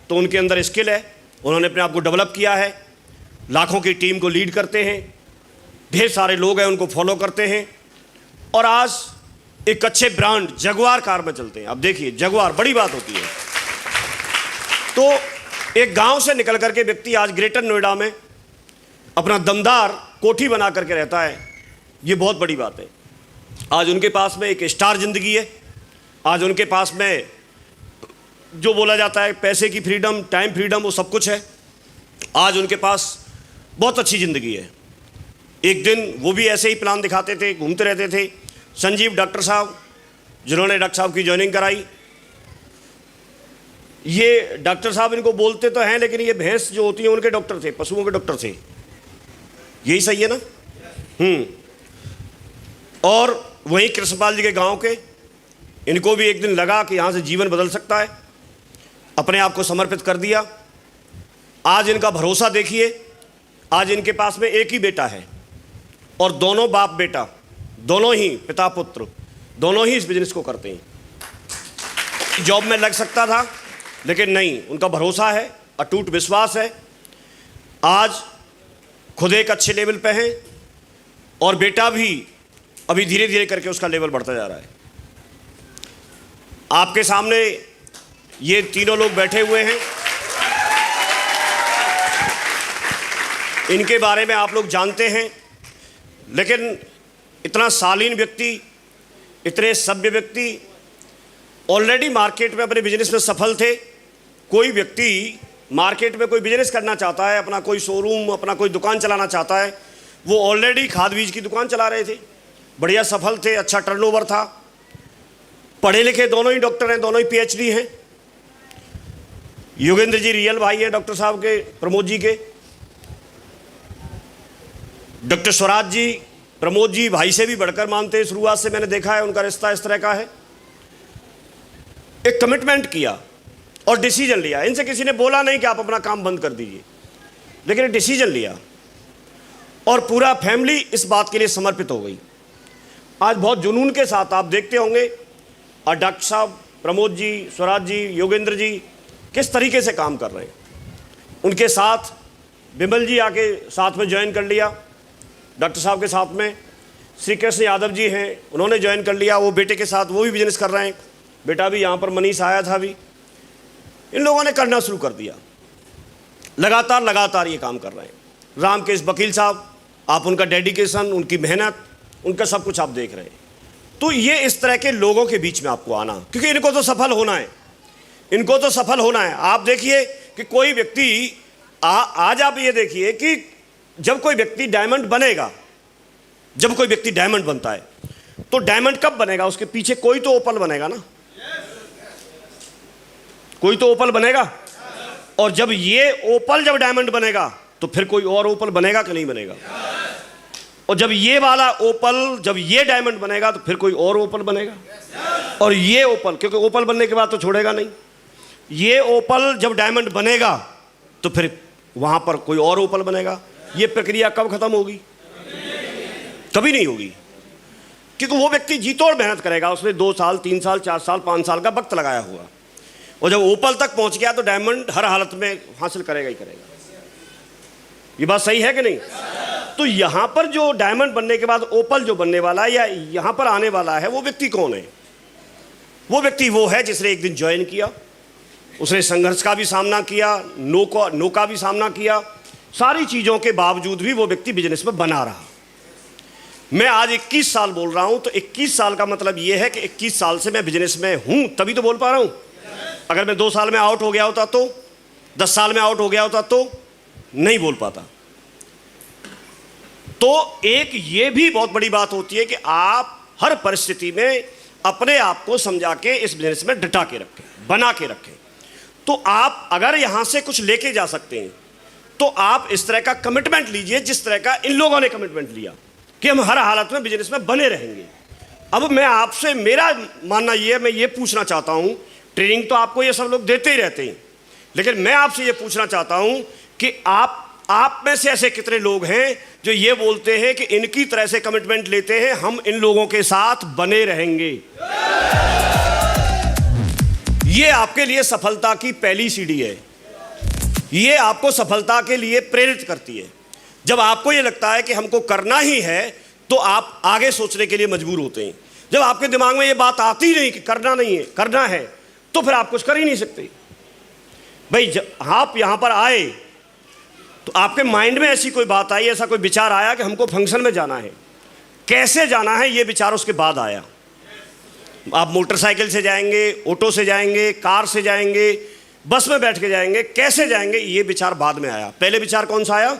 तो उनके अंदर स्किल है, उन्होंने अपने आप को डेवलप किया है, लाखों की टीम को लीड करते हैं, ढेर सारे लोग हैं उनको फॉलो करते हैं, और आज एक अच्छे ब्रांड जगुआर कार में चलते हैं। अब देखिए जगुआर बड़ी बात होती है। तो एक गांव से निकल करके व्यक्ति आज ग्रेटर नोएडा में अपना दमदार कोठी बना करके रहता है, ये बहुत बड़ी बात है। आज उनके पास में एक स्टार जिंदगी है, आज उनके पास में जो बोला जाता है पैसे की फ्रीडम, टाइम फ्रीडम, वो सब कुछ है। आज उनके पास बहुत अच्छी ज़िंदगी है। एक दिन वो भी ऐसे ही प्लान दिखाते थे, घूमते रहते थे। संजीव डॉक्टर साहब, जिन्होंने डॉक्टर साहब की ज्वाइनिंग कराई, ये डॉक्टर साहब इनको बोलते तो हैं, लेकिन ये भैंस जो होती है उनके डॉक्टर थे, पशुओं के डॉक्टर थे, यही सही है ना? और वहीं कृष्णपाल जी के गांव के, इनको भी एक दिन लगा कि यहाँ से जीवन बदल सकता है, अपने आप को समर्पित कर दिया। आज इनका भरोसा देखिए, आज इनके पास में एक ही बेटा है, और दोनों बाप बेटा, दोनों ही पिता पुत्र, दोनों ही इस बिजनेस को करते हैं। जॉब में लग सकता था, लेकिन नहीं, उनका भरोसा है, अटूट विश्वास है। आज खुद एक अच्छे लेवल पे हैं, और बेटा भी अभी धीरे धीरे करके उसका लेवल बढ़ता जा रहा है। आपके सामने ये तीनों लोग बैठे हुए हैं, इनके बारे में आप लोग जानते हैं, लेकिन इतना शालीन व्यक्ति, इतने सभ्य व्यक्ति, ऑलरेडी मार्केट में अपने बिजनेस में सफल थे। कोई व्यक्ति मार्केट में कोई बिजनेस करना चाहता है, अपना कोई शोरूम, अपना कोई दुकान चलाना चाहता है, वो ऑलरेडी खाद बीज की दुकान चला रहे थे, बढ़िया सफल थे, अच्छा टर्नओवर था, पढ़े लिखे दोनों ही डॉक्टर हैं, दोनों ही पीएचडी हैं। योगेंद्र जी रियल भाई हैं डॉक्टर साहब के, प्रमोद जी के। डॉक्टर स्वराज जी प्रमोद जी भाई से भी बढ़कर मानते हैं, शुरुआत से मैंने देखा है उनका रिश्ता इस तरह का है। एक कमिटमेंट किया और डिसीजन लिया। इनसे किसी ने बोला नहीं कि आप अपना काम बंद कर दीजिए, लेकिन डिसीजन लिया और पूरा फैमिली इस बात के लिए समर्पित हो गई। आज बहुत जुनून के साथ आप देखते होंगे, और डॉक्टर साहब, प्रमोद जी, स्वराज जी, योगेंद्र जी किस तरीके से काम कर रहे हैं। उनके साथ बिमल जी आके साथ में ज्वाइन कर लिया डॉक्टर साहब के साथ में। श्री कृष्ण यादव जी हैं, उन्होंने ज्वाइन कर लिया, वो बेटे के साथ वो भी बिजनेस कर रहे हैं। बेटा भी यहाँ पर मनीष आया था अभी। इन लोगों ने करना शुरू कर दिया, लगातार ये काम कर रहे हैं। रामकेश वकील साहब, आप उनका डेडिकेशन, उनकी मेहनत, उनका सब कुछ आप देख रहे हैं। तो ये इस तरह के लोगों के बीच में आपको आना, क्योंकि इनको तो सफल होना है, इनको तो सफल होना है। आप देखिए कि कोई व्यक्ति आज आप ये देखिए कि जब कोई व्यक्ति डायमंड बनेगा, जब कोई व्यक्ति डायमंड बनता है तो डायमंड कब बनेगा? उसके पीछे कोई तो ओपल बनेगा ना, कोई तो ओपल बनेगा। और जब ये ओपल जब डायमंड बनेगा तो फिर कोई और ओपल बनेगा कि नहीं बनेगा? और जब ये वाला ओपल, जब ये डायमंड बनेगा तो फिर कोई और ओपल बनेगा। और ये ओपल, क्योंकि ओपल बनने के बाद तो छोड़ेगा नहीं, ये ओपल जब डायमंड बनेगा तो फिर वहां पर कोई और ओपल बनेगा। ये प्रक्रिया कब खत्म होगी? कभी नहीं होगी, क्योंकि वो व्यक्ति जी तोड़ मेहनत करेगा, उसने 2 साल 3 साल 4 साल 5 साल का वक्त लगाया हुआ, और जब ओपल तक पहुंच गया तो डायमंड हर हालत में हासिल करेगा ही करेगा। ये बात सही है कि नहीं? तो यहां पर जो डायमंड बनने के बाद ओपल जो बनने वाला है या यहां पर आने वाला है, वो व्यक्ति कौन है? वो व्यक्ति वो है जिसने एक दिन ज्वाइन किया, उसने संघर्ष का भी सामना किया, नो का भी सामना किया, सारी चीजों के बावजूद भी वो व्यक्ति बिजनेस में बना रहा। मैं आज 21 साल बोल रहा हूं, तो 21 साल का मतलब यह है कि 21 साल से मैं बिजनेस में हूं, तभी तो बोल पा रहा हूं। अगर मैं 2 साल में आउट हो गया होता तो, 10 साल में आउट हो गया होता तो नहीं बोल पाता। तो एक ये भी बहुत बड़ी बात होती है कि आप हर परिस्थिति में अपने आप को समझा के इस बिजनेस में डटा के रखें, बना के रखें। तो आप अगर यहां से कुछ लेके जा सकते हैं तो आप इस तरह का कमिटमेंट लीजिए जिस तरह का इन लोगों ने कमिटमेंट लिया कि हम हर हालत में बिजनेस में बने रहेंगे। अब मैं आपसे, मेरा मानना ये है, मैं ये पूछना चाहता हूं, ट्रेनिंग तो आपको ये सब लोग देते ही रहते हैं, लेकिन मैं आपसे ये पूछना चाहता हूं कि आप में से ऐसे कितने लोग हैं जो ये बोलते हैं कि इनकी तरह से कमिटमेंट लेते हैं, हम इन लोगों के साथ बने रहेंगे। ये आपके लिए सफलता की पहली सीढ़ी है, ये आपको सफलता के लिए प्रेरित करती है। जब आपको ये लगता है कि हमको करना ही है तो आप आगे सोचने के लिए मजबूर होते हैं। जब आपके दिमाग में ये बात आती नहीं कि करना नहीं है, करना है, तो फिर आप कुछ कर ही नहीं सकते। भाई जब आप यहां पर आए तो आपके माइंड में ऐसी कोई बात आई, ऐसा कोई विचार आया कि हमको फंक्शन में जाना है, कैसे जाना है, ये विचार उसके बाद आया। आप मोटरसाइकिल से जाएंगे, ऑटो से जाएंगे, कार से जाएंगे, बस में बैठ के जाएंगे, कैसे जाएंगे, ये विचार बाद में आया। पहले विचार कौन सा आया?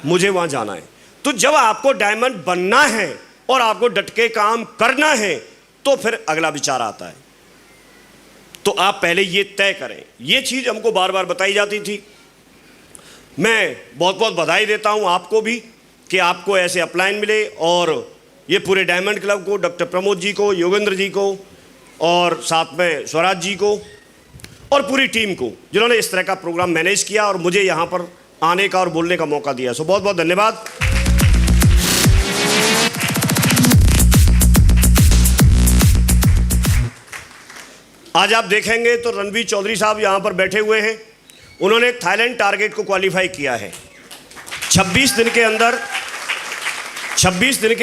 मुझे वहां जाना है। तो जब आपको डायमंड बनना है और आपको डट के काम करना है तो फिर अगला विचार आता है। तो आप पहले ये तय करें। ये चीज हमको बार बार बताई जाती थी। मैं बहुत बहुत बधाई देता हूं आपको भी कि आपको ऐसे अपलाइन मिले, और ये पूरे डायमंड क्लब को, डॉक्टर प्रमोद जी को, योगेंद्र जी को, और साथ में स्वराज जी को, और पूरी टीम को, जिन्होंने इस तरह का प्रोग्राम मैनेज किया और मुझे यहाँ पर आने का और बोलने का मौका दिया। सो बहुत बहुत धन्यवाद। आज आप देखेंगे तो रणवीर चौधरी साहब यहाँ पर बैठे हुए हैं। उन्होंने थाईलैंड टारगेट को क्वालिफाई किया है। 26 दिन के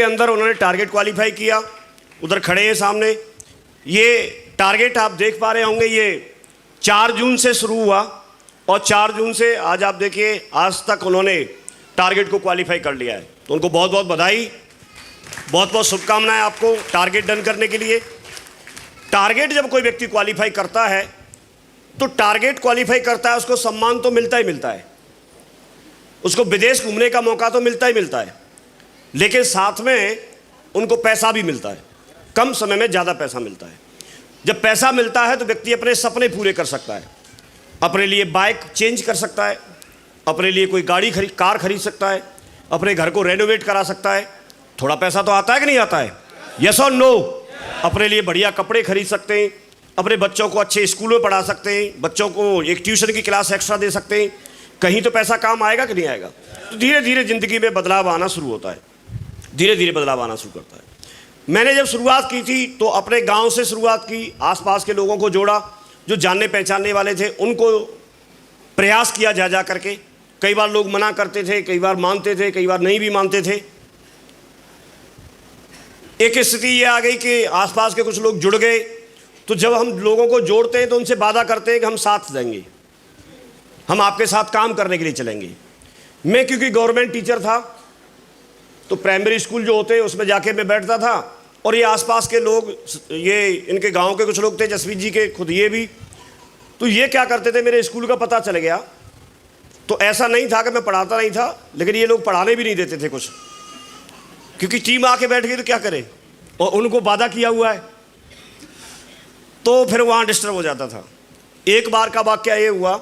अंदर उन्होंने टारगेट क्वालिफाई किया। उधर खड़े हैं सामने। ये टारगेट आप देख पा रहे होंगे, ये 4 जून से शुरू हुआ और 4 जून से आज आप देखिए आज तक उन्होंने टारगेट को क्वालिफाई कर लिया है। तो उनको बहुत बहुत बधाई, बहुत बहुत शुभकामनाएं आपको टारगेट डन करने के लिए। टारगेट जब कोई व्यक्ति क्वालिफाई करता है तो टारगेट क्वालिफाई करता है, उसको सम्मान तो मिलता ही मिलता है, उसको विदेश घूमने का मौका तो मिलता ही मिलता है, लेकिन साथ में उनको पैसा भी मिलता है। कम समय में ज़्यादा पैसा मिलता है। जब पैसा मिलता है तो व्यक्ति अपने सपने पूरे कर सकता है, अपने लिए बाइक चेंज कर सकता है, अपने लिए कोई कार खरीद सकता है, अपने घर को रेनोवेट करा सकता है। थोड़ा पैसा तो आता है कि नहीं आता है? यस और नो? अपने लिए बढ़िया कपड़े खरीद सकते हैं, अपने बच्चों को अच्छे स्कूल में पढ़ा सकते हैं, बच्चों को एक ट्यूशन की क्लास एक्स्ट्रा दे सकते हैं। कहीं तो पैसा काम आएगा कि नहीं आएगा? तो धीरे धीरे ज़िंदगी में बदलाव आना शुरू होता है, धीरे धीरे बदलाव आना शुरू करता है। मैंने जब शुरुआत की थी तो अपने गांव से शुरुआत की, आसपास के लोगों को जोड़ा, जो जानने पहचानने वाले थे उनको प्रयास किया जा करके। कई बार लोग मना करते थे, कई बार मानते थे, कई बार नहीं भी मानते थे। एक स्थिति ये आ गई कि आसपास के कुछ लोग जुड़ गए, तो जब हम लोगों को जोड़ते हैं तो उनसे वादा करते हैं कि हम साथ देंगे, हम आपके साथ काम करने के लिए चलेंगे। मैं क्योंकि गवर्नमेंट टीचर था तो प्राइमरी स्कूल जो होते हैं उसमें जाके मैं बैठता था, और ये आसपास के लोग, ये इनके गांव के कुछ लोग थे, जसवीर जी के, खुद ये भी, तो ये क्या करते थे, मेरे स्कूल का पता चल गया तो ऐसा नहीं था कि मैं पढ़ाता नहीं था, लेकिन ये लोग पढ़ाने भी नहीं देते थे कुछ, क्योंकि टीम आके बैठ गई तो क्या करे, और उनको वादा किया हुआ है, तो फिर वहाँ डिस्टर्ब हो जाता था। एक बार का वाकया ये हुआ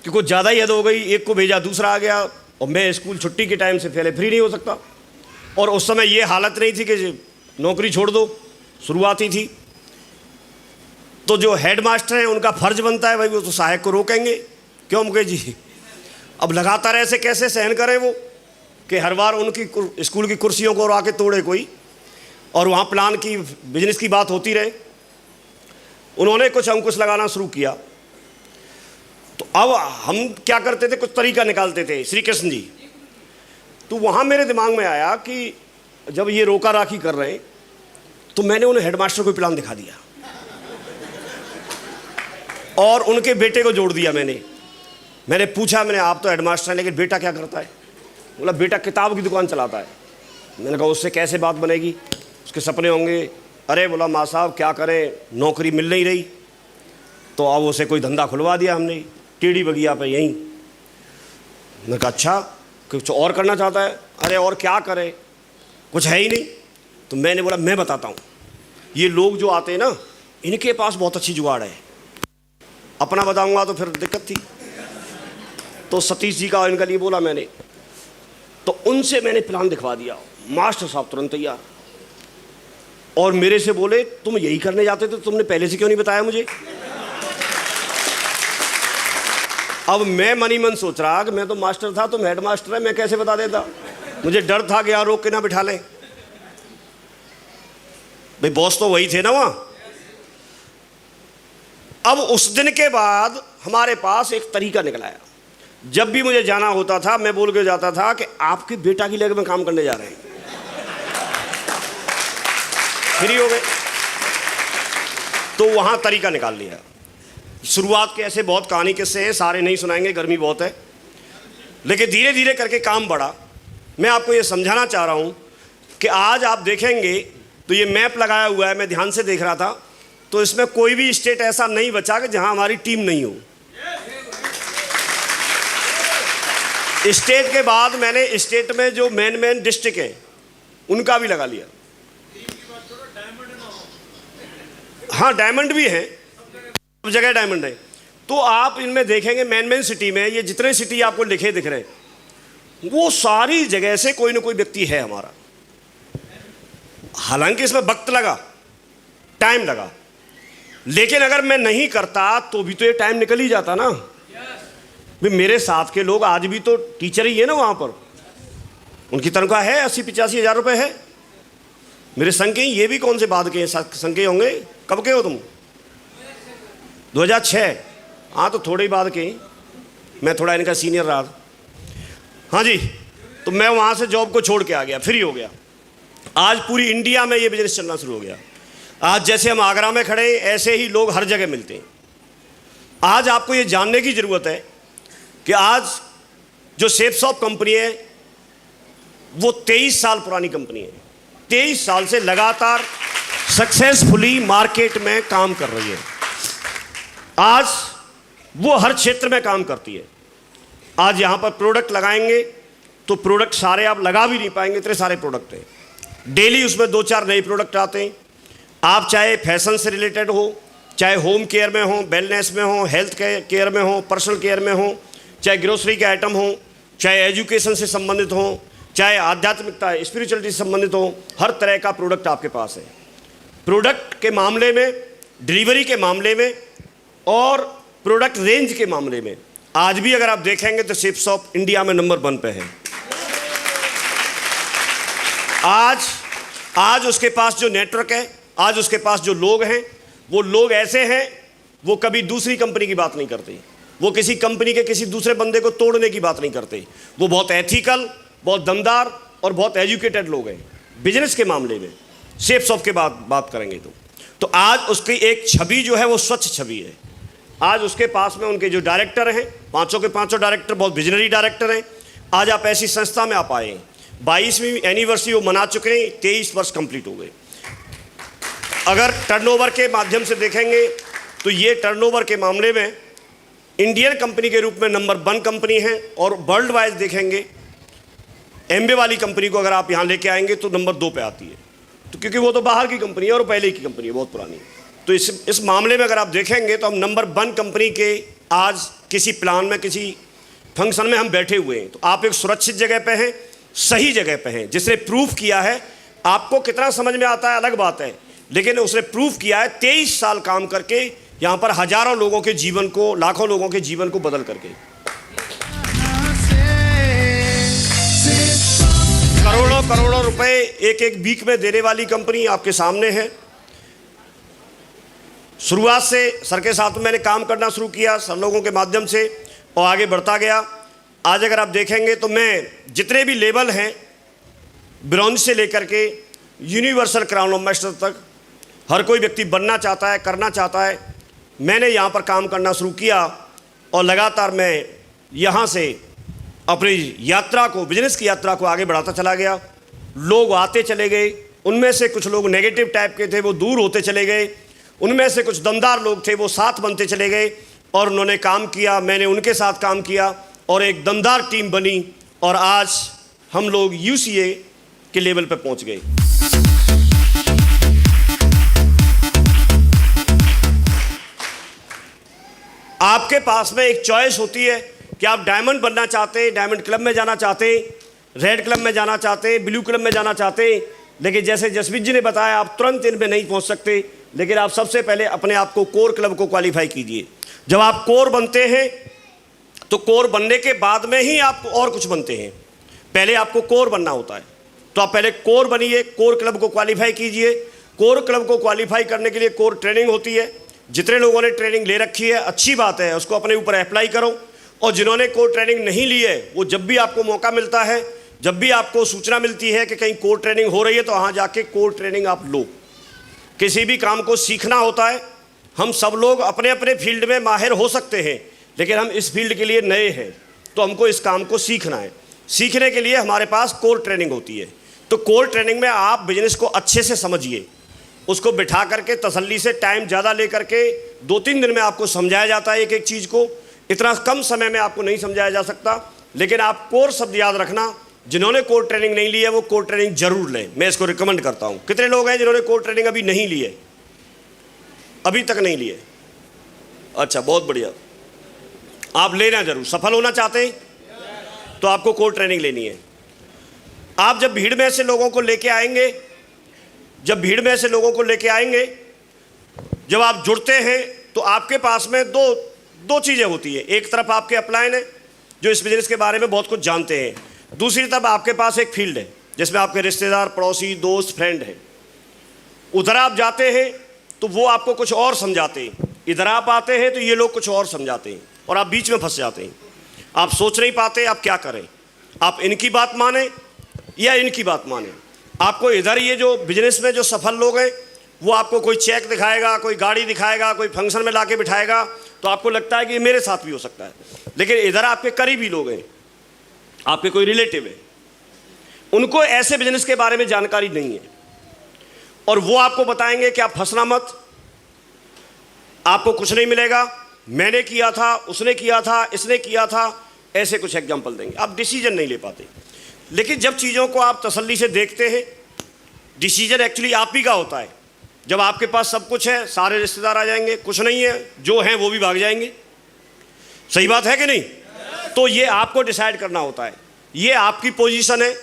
कि कुछ ज़्यादा ही हद हो गई, एक को भेजा दूसरा आ गया, और मैं स्कूल छुट्टी के टाइम से पहले फ्री नहीं हो सकता, और उस समय ये हालत नहीं थी कि नौकरी छोड़ दो, शुरुआती थी, तो जो हेड मास्टर हैं उनका फ़र्ज बनता है भाई, वो तो सहायक को रोकेंगे, क्यों मुकेश जी, अब लगातार ऐसे कैसे सहन करें वो कि हर बार उनकी स्कूल की कुर्सियों को आके तोड़े कोई, और वहाँ प्लान की, बिजनेस की बात होती रहे। उन्होंने कुछ अंकुश लगाना शुरू किया, तो अब हम क्या करते थे, कुछ तरीका निकालते थे, श्री कृष्ण जी। तो वहाँ मेरे दिमाग में आया कि जब ये रोका राखी कर रहे हैं, तो मैंने उन्हें हेडमास्टर को प्लान दिखा दिया और उनके बेटे को जोड़ दिया। मैंने पूछा, मैंने आप तो हेडमास्टर हैं लेकिन बेटा क्या करता है? बोला बेटा किताब की दुकान चलाता है। मैंने कहा उससे कैसे बात बनेगी, उसके सपने होंगे। अरे बोला माँ साहब क्या करें, नौकरी मिल नहीं रही, तो अब उसे कोई धंधा खुलवा दिया हमने टेढ़ी बगिया पे यहीं। मैंने कहा अच्छा, कुछ और करना चाहता है? अरे और क्या करे, कुछ है ही नहीं। तो मैंने बोला मैं बताता हूँ, ये लोग जो आते हैं ना, इनके पास बहुत अच्छी जुगाड़ है। अपना बताऊँगा तो फिर दिक्कत थी, तो सतीश जी का इनका लिए बोला मैंने, तो उनसे मैंने प्लान दिखवा दिया। मास्टर साहब तुरंत तैयार, और मेरे से बोले तुम यही करने जाते थे, तुमने पहले से क्यों नहीं बताया मुझे? अब मैं मन ही मन सोच रहा कि मैं तो मास्टर था, तुम हेड मास्टर है, मैं कैसे बता देता। मुझे डर था कि यहाँ रोक के ना बिठा लें, भाई बॉस तो वही थे ना वहाँ। अब उस दिन के बाद हमारे पास एक तरीका निकल आया, जब भी मुझे जाना होता था मैं बोल के जाता था कि आपके बेटा की लेग में काम करने जा रहे हैं, फ्री हो गए। तो वहाँ तरीका निकाल लिया। शुरुआत के ऐसे बहुत कहानी किस्से हैं, सारे नहीं सुनाएंगे, गर्मी बहुत है, लेकिन धीरे धीरे करके काम बढ़ा। मैं आपको ये समझाना चाह रहा हूँ कि आज आप देखेंगे तो ये मैप लगाया हुआ है, मैं ध्यान से देख रहा था, तो इसमें कोई भी स्टेट ऐसा नहीं बचा कि जहाँ हमारी टीम नहीं हो। स्टेट के बाद मैंने स्टेट में जो मेन डिस्ट्रिक्ट हैं उनका भी लगा लिया। हाँ डायमंड भी है, सब जगह डायमंड है। तो आप इनमें देखेंगे मेन सिटी में ये जितने सिटी आपको लिखे दिख रहे हैं, वो सारी जगह से कोई ना कोई व्यक्ति है हमारा। हालांकि इसमें वक्त लगा, टाइम लगा, लेकिन अगर मैं नहीं करता तो भी तो ये टाइम निकल ही जाता ना। भी मेरे साथ के लोग आज भी तो टीचर ही है ना वहाँ पर, उनकी तनख्वाह है 80-85 हज़ार रुपये है। मेरे संग के ये भी कौन से बाद के संग के होंगे? कब के हो तुम? 2006। हाँ तो थोड़े ही बाद के, मैं थोड़ा इनका सीनियर रहा। हाँ जी, तो मैं वहाँ से जॉब को छोड़ के आ गया, फ्री हो गया। आज पूरी इंडिया में ये बिजनेस चलना शुरू हो गया। आज जैसे हम आगरा में खड़े, ऐसे ही लोग हर जगह मिलते हैं। आज आपको ये जानने की ज़रूरत है कि आज जो शेफसॉप कंपनी है वो 23 साल पुरानी कंपनी है। 23 साल से लगातार सक्सेसफुली मार्केट में काम कर रही है। आज वो हर क्षेत्र में काम करती है। आज यहाँ पर प्रोडक्ट लगाएंगे तो प्रोडक्ट सारे आप लगा भी नहीं पाएंगे, इतने सारे प्रोडक्ट हैं। डेली उसमें 2-4 नए प्रोडक्ट आते हैं। आप चाहे फैशन से रिलेटेड हो, चाहे होम केयर में हो, वेलनेस में हो, हेल्थ केयर में हो, पर्सनल केयर में हो, चाहे ग्रोसरी के आइटम हो, चाहे एजुकेशन से संबंधित हो, चाहे आध्यात्मिकता स्पिरिचुअलिटी से संबंधित हो, हर तरह का प्रोडक्ट आपके पास है। प्रोडक्ट के मामले में, डिलीवरी के मामले में और प्रोडक्ट रेंज के मामले में आज भी अगर आप देखेंगे तो शेफसॉप इंडिया में नंबर 1 पे है। आज उसके पास जो नेटवर्क है, आज उसके पास जो लोग हैं, वो लोग ऐसे हैं, वो कभी दूसरी कंपनी की बात नहीं करते, वो किसी कंपनी के किसी दूसरे बंदे को तोड़ने की बात नहीं करते। वो बहुत एथिकल, बहुत दमदार और बहुत एजुकेटेड लोग हैं बिजनेस के मामले में। शेप शॉप के बाद बात करेंगे तो आज उसकी एक छवि जो है वो स्वच्छ छवि है। आज उसके पास में उनके जो डायरेक्टर हैं, पांचों के पांचों डायरेक्टर बहुत विजनरी डायरेक्टर हैं। आज आप ऐसी संस्था में आप आए हैं, 22वीं एनिवर्सरी वो मना चुके हैं, 23 वर्ष कंप्लीट हो गए। अगर टर्नओवर के माध्यम से देखेंगे तो ये टर्नओवर के मामले में इंडियन कंपनी के रूप में नंबर 1 कंपनी है, और वर्ल्ड वाइज देखेंगे एमबे वाली कंपनी को अगर आप यहाँ लेके आएंगे तो नंबर 2 पे आती है। तो क्योंकि वो तो बाहर की कंपनी है और पहले की कंपनी है, बहुत पुरानी। तो इस मामले में अगर आप देखेंगे तो हम नंबर 1 कंपनी के आज किसी प्लान में, किसी फंक्शन में हम बैठे हुए हैं। तो आप एक सुरक्षित जगह पे हैं, सही जगह पे हैं, जिसने प्रूफ किया है। आपको कितना समझ में आता है अलग बात है, लेकिन उसने प्रूफ किया है 23 साल काम करके यहाँ पर हजारों लोगों के जीवन को, लाखों लोगों के जीवन को बदल करके। करोड़ों करोड़ों रुपए एक एक वीक में देने वाली कंपनी आपके सामने है। शुरुआत से सर के साथ मैंने काम करना शुरू किया, सर लोगों के माध्यम से, और आगे बढ़ता गया। आज अगर आप देखेंगे तो मैं जितने भी लेवल हैं, ब्रॉन्ज से लेकर के यूनिवर्सल क्राउन ऑफ मास्टर तक, हर कोई व्यक्ति बनना चाहता है, करना चाहता है। मैंने यहाँ पर काम करना शुरू किया और लगातार मैं यहाँ से अपनी यात्रा को, बिजनेस की यात्रा को आगे बढ़ाता चला गया। लोग आते चले गए, उनमें से कुछ लोग नेगेटिव टाइप के थे, वो दूर होते चले गए। उनमें से कुछ दमदार लोग थे, वो साथ बनते चले गए और उन्होंने काम किया, मैंने उनके साथ काम किया और एक दमदार टीम बनी, और आज हम लोग यूसीए के लेवल पर पहुंच गए। आपके पास में एक चॉइस होती है कि आप डायमंड बनना चाहते हैं, डायमंड क्लब में जाना चाहते हैं, रेड क्लब में जाना चाहते हैं, ब्लू क्लब में जाना चाहते हैं। लेकिन जैसे जसवीर जी ने बताया, आप तुरंत इनमें नहीं पहुंच सकते, लेकिन आप सबसे पहले अपने आप को कोर क्लब को क्वालिफाई कीजिए। जब आप कोर बनते हैं तो कोर बनने के बाद में ही आप और कुछ बनते हैं। पहले आपको कोर बनना होता है, तो आप पहले कोर बनिए, कोर क्लब को क्वालिफाई कीजिए। कोर क्लब को क्वालिफाई करने के लिए कोर ट्रेनिंग होती है। जितने लोगों ने ट्रेनिंग ले रखी है, अच्छी बात है, उसको अपने ऊपर अप्लाई करो। और जिन्होंने कोर ट्रेनिंग नहीं ली है, वो जब भी आपको मौका मिलता है, जब भी आपको सूचना मिलती है कि कहीं कोर ट्रेनिंग हो रही है, तो वहाँ जाके कोर ट्रेनिंग आप लो। किसी भी काम को सीखना होता है। हम सब लोग अपने अपने फील्ड में माहिर हो सकते हैं, लेकिन हम इस फील्ड के लिए नए हैं, तो हमको इस काम को सीखना है। सीखने के लिए हमारे पास कोर ट्रेनिंग होती है। तो कोर ट्रेनिंग में आप बिजनेस को अच्छे से समझिए, उसको बिठा करके तसल्ली से, टाइम ज़्यादा ले करके 2-3 दिन में आपको समझाया जाता है एक एक चीज़ को। इतना कम समय में आपको नहीं समझाया जा सकता। लेकिन आप कोर शब्द याद रखना, जिन्होंने कोर ट्रेनिंग नहीं ली है वो कोर ट्रेनिंग जरूर लें, मैं इसको रिकमेंड करता हूँ। कितने लोग हैं जिन्होंने कोर ट्रेनिंग अभी नहीं ली है, अभी तक नहीं ली है? अच्छा, बहुत बढ़िया। आप लेना जरूर, सफल होना चाहते हैं तो आपको कोर ट्रेनिंग लेनी है। आप जब भीड़ में से लोगों को लेके आएंगे, जब आप जुड़ते हैं तो आपके पास में दो चीज़ें होती है। एक तरफ आपके अपलाइन है जो इस बिजनेस के बारे में बहुत कुछ जानते हैं, दूसरी तरफ आपके पास एक फील्ड है जिसमें आपके रिश्तेदार, पड़ोसी, दोस्त, फ्रेंड हैं। उधर आप जाते हैं तो वो आपको कुछ और समझाते हैं, इधर आप आते हैं तो ये लोग कुछ और समझाते हैं, और आप बीच में फंस जाते हैं। आप सोच नहीं पाते आप क्या करें, आप इनकी बात माने या इनकी बात माने। आपको इधर ये जो बिजनेस में जो सफल लोग हैं, वो आपको कोई चेक दिखाएगा, कोई गाड़ी दिखाएगा, कोई फंक्शन में लाके बिठाएगा, तो आपको लगता है कि ये मेरे साथ भी हो सकता है। लेकिन इधर आपके करीबी लोग हैं, आपके कोई रिलेटिव है, उनको ऐसे बिजनेस के बारे में जानकारी नहीं है, और वो आपको बताएंगे कि आप फंसना मत, आपको कुछ नहीं मिलेगा, मैंने किया था, उसने किया था, इसने किया था, ऐसे कुछ एग्जाम्पल देंगे। आप डिसीजन नहीं ले पाते। लेकिन जब चीज़ों को आप तसल्ली से देखते हैं, डिसीजन एक्चुअली आप ही का होता है। जब आपके पास सब कुछ है, सारे रिश्तेदार आ जाएंगे, कुछ नहीं है, जो हैं वो भी भाग जाएंगे। सही बात है कि नहीं? तो ये आपको डिसाइड करना होता है, ये आपकी पोजीशन है।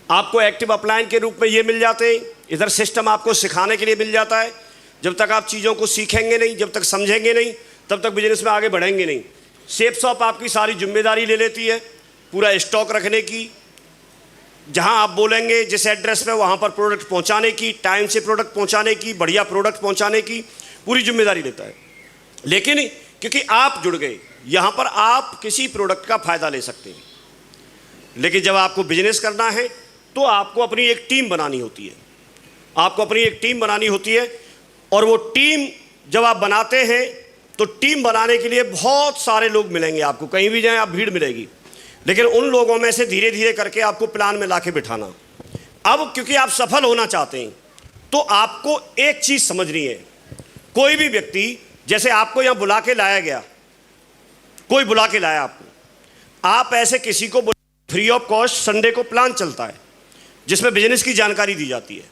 आपको एक्टिव अपलाइन के रूप में ये मिल जाते हैं, इधर सिस्टम आपको सिखाने के लिए मिल जाता है। जब तक आप चीज़ों को सीखेंगे नहीं, जब तक समझेंगे नहीं, तब तक बिजनेस में आगे बढ़ेंगे नहीं। शेप शॉप आपकी सारी जिम्मेदारी ले लेती है, पूरा स्टॉक रखने की, जहां आप बोलेंगे जिस एड्रेस पे, वहां पर प्रोडक्ट पहुंचाने की, टाइम से प्रोडक्ट पहुंचाने की, बढ़िया प्रोडक्ट पहुंचाने की पूरी जिम्मेदारी लेता है। लेकिन क्योंकि आप जुड़ गए, यहां पर आप किसी प्रोडक्ट का फ़ायदा ले सकते हैं। लेकिन जब आपको बिजनेस करना है तो आपको अपनी एक टीम बनानी होती है। आपको अपनी एक टीम बनानी होती है, और वो टीम जब आप बनाते हैं तो टीम बनाने के लिए बहुत सारे लोग मिलेंगे आपको, कहीं भी जाएं आप भीड़ मिलेगी, लेकिन उन लोगों में से धीरे धीरे करके आपको प्लान में लाके बिठाना। अब क्योंकि आप सफल होना चाहते हैं तो आपको एक चीज़ समझनी है, कोई भी व्यक्ति, जैसे आपको यहाँ बुला के लाया गया, कोई बुला के लाया आपको, आप ऐसे किसी को फ्री ऑफ कॉस्ट संडे को प्लान चलता है जिसमें बिजनेस की जानकारी दी जाती है।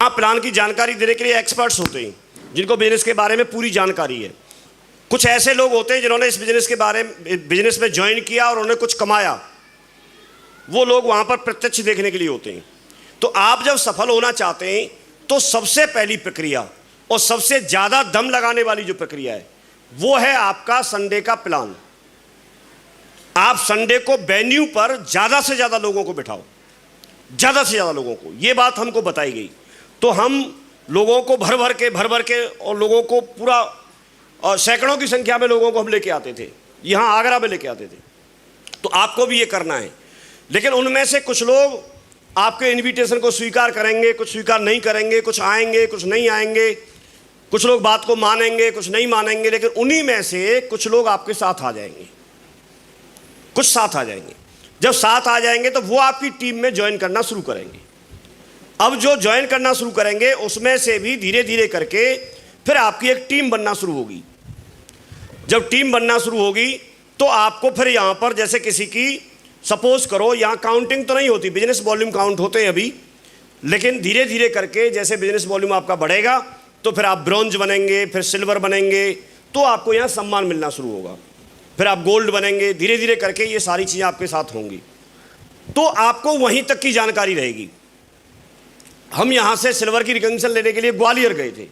आप प्लान की जानकारी देने के लिए एक्सपर्ट्स होते हैं जिनको बिजनेस के बारे में पूरी जानकारी है। कुछ ऐसे लोग होते हैं जिन्होंने इस बिजनेस में ज्वाइन किया और उन्होंने कुछ कमाया, वो लोग वहाँ पर प्रत्यक्ष देखने के लिए होते हैं। तो आप जब सफल होना चाहते हैं तो सबसे पहली प्रक्रिया और सबसे ज़्यादा दम लगाने वाली जो प्रक्रिया है वो है आपका संडे का प्लान। आप संडे को वेन्यू पर ज़्यादा से ज़्यादा लोगों को बिठाओ, ज़्यादा से ज़्यादा लोगों को, ये बात हमको बताई गई। तो हम लोगों को भर भर के और लोगों को पूरा और सैकड़ों की संख्या में लोगों को हम लेके आते थे, यहाँ आगरा में लेके आते थे। तो आपको भी ये करना है, लेकिन उनमें से कुछ लोग आपके इनविटेशन को स्वीकार करेंगे, कुछ स्वीकार नहीं करेंगे, कुछ आएंगे, कुछ नहीं आएंगे, कुछ लोग बात को मानेंगे, कुछ नहीं मानेंगे, लेकिन उन्हीं में से कुछ लोग आपके साथ आ जाएंगे, कुछ साथ आ जाएंगे। जब साथ आ जाएंगे तो वो आपकी टीम में ज्वाइन करना शुरू करेंगे। अब जो ज्वाइन करना शुरू करेंगे उसमें से भी धीरे धीरे करके फिर आपकी एक टीम बनना शुरू होगी। जब टीम बनना शुरू होगी तो आपको फिर यहाँ पर, जैसे किसी की सपोज करो, यहाँ काउंटिंग तो नहीं होती, बिजनेस वॉल्यूम काउंट होते हैं अभी, लेकिन धीरे धीरे करके जैसे बिजनेस वॉल्यूम आपका बढ़ेगा तो फिर आप ब्रॉन्ज बनेंगे, फिर सिल्वर बनेंगे, तो आपको यहाँ सम्मान मिलना शुरू होगा, फिर आप गोल्ड बनेंगे, धीरे धीरे करके ये सारी चीज़ें आपके साथ होंगी। तो आपको वहीं तक की जानकारी रहेगी। हम यहाँ से सिल्वर की रिकॉग्निशन लेने के लिए ग्वालियर गए थे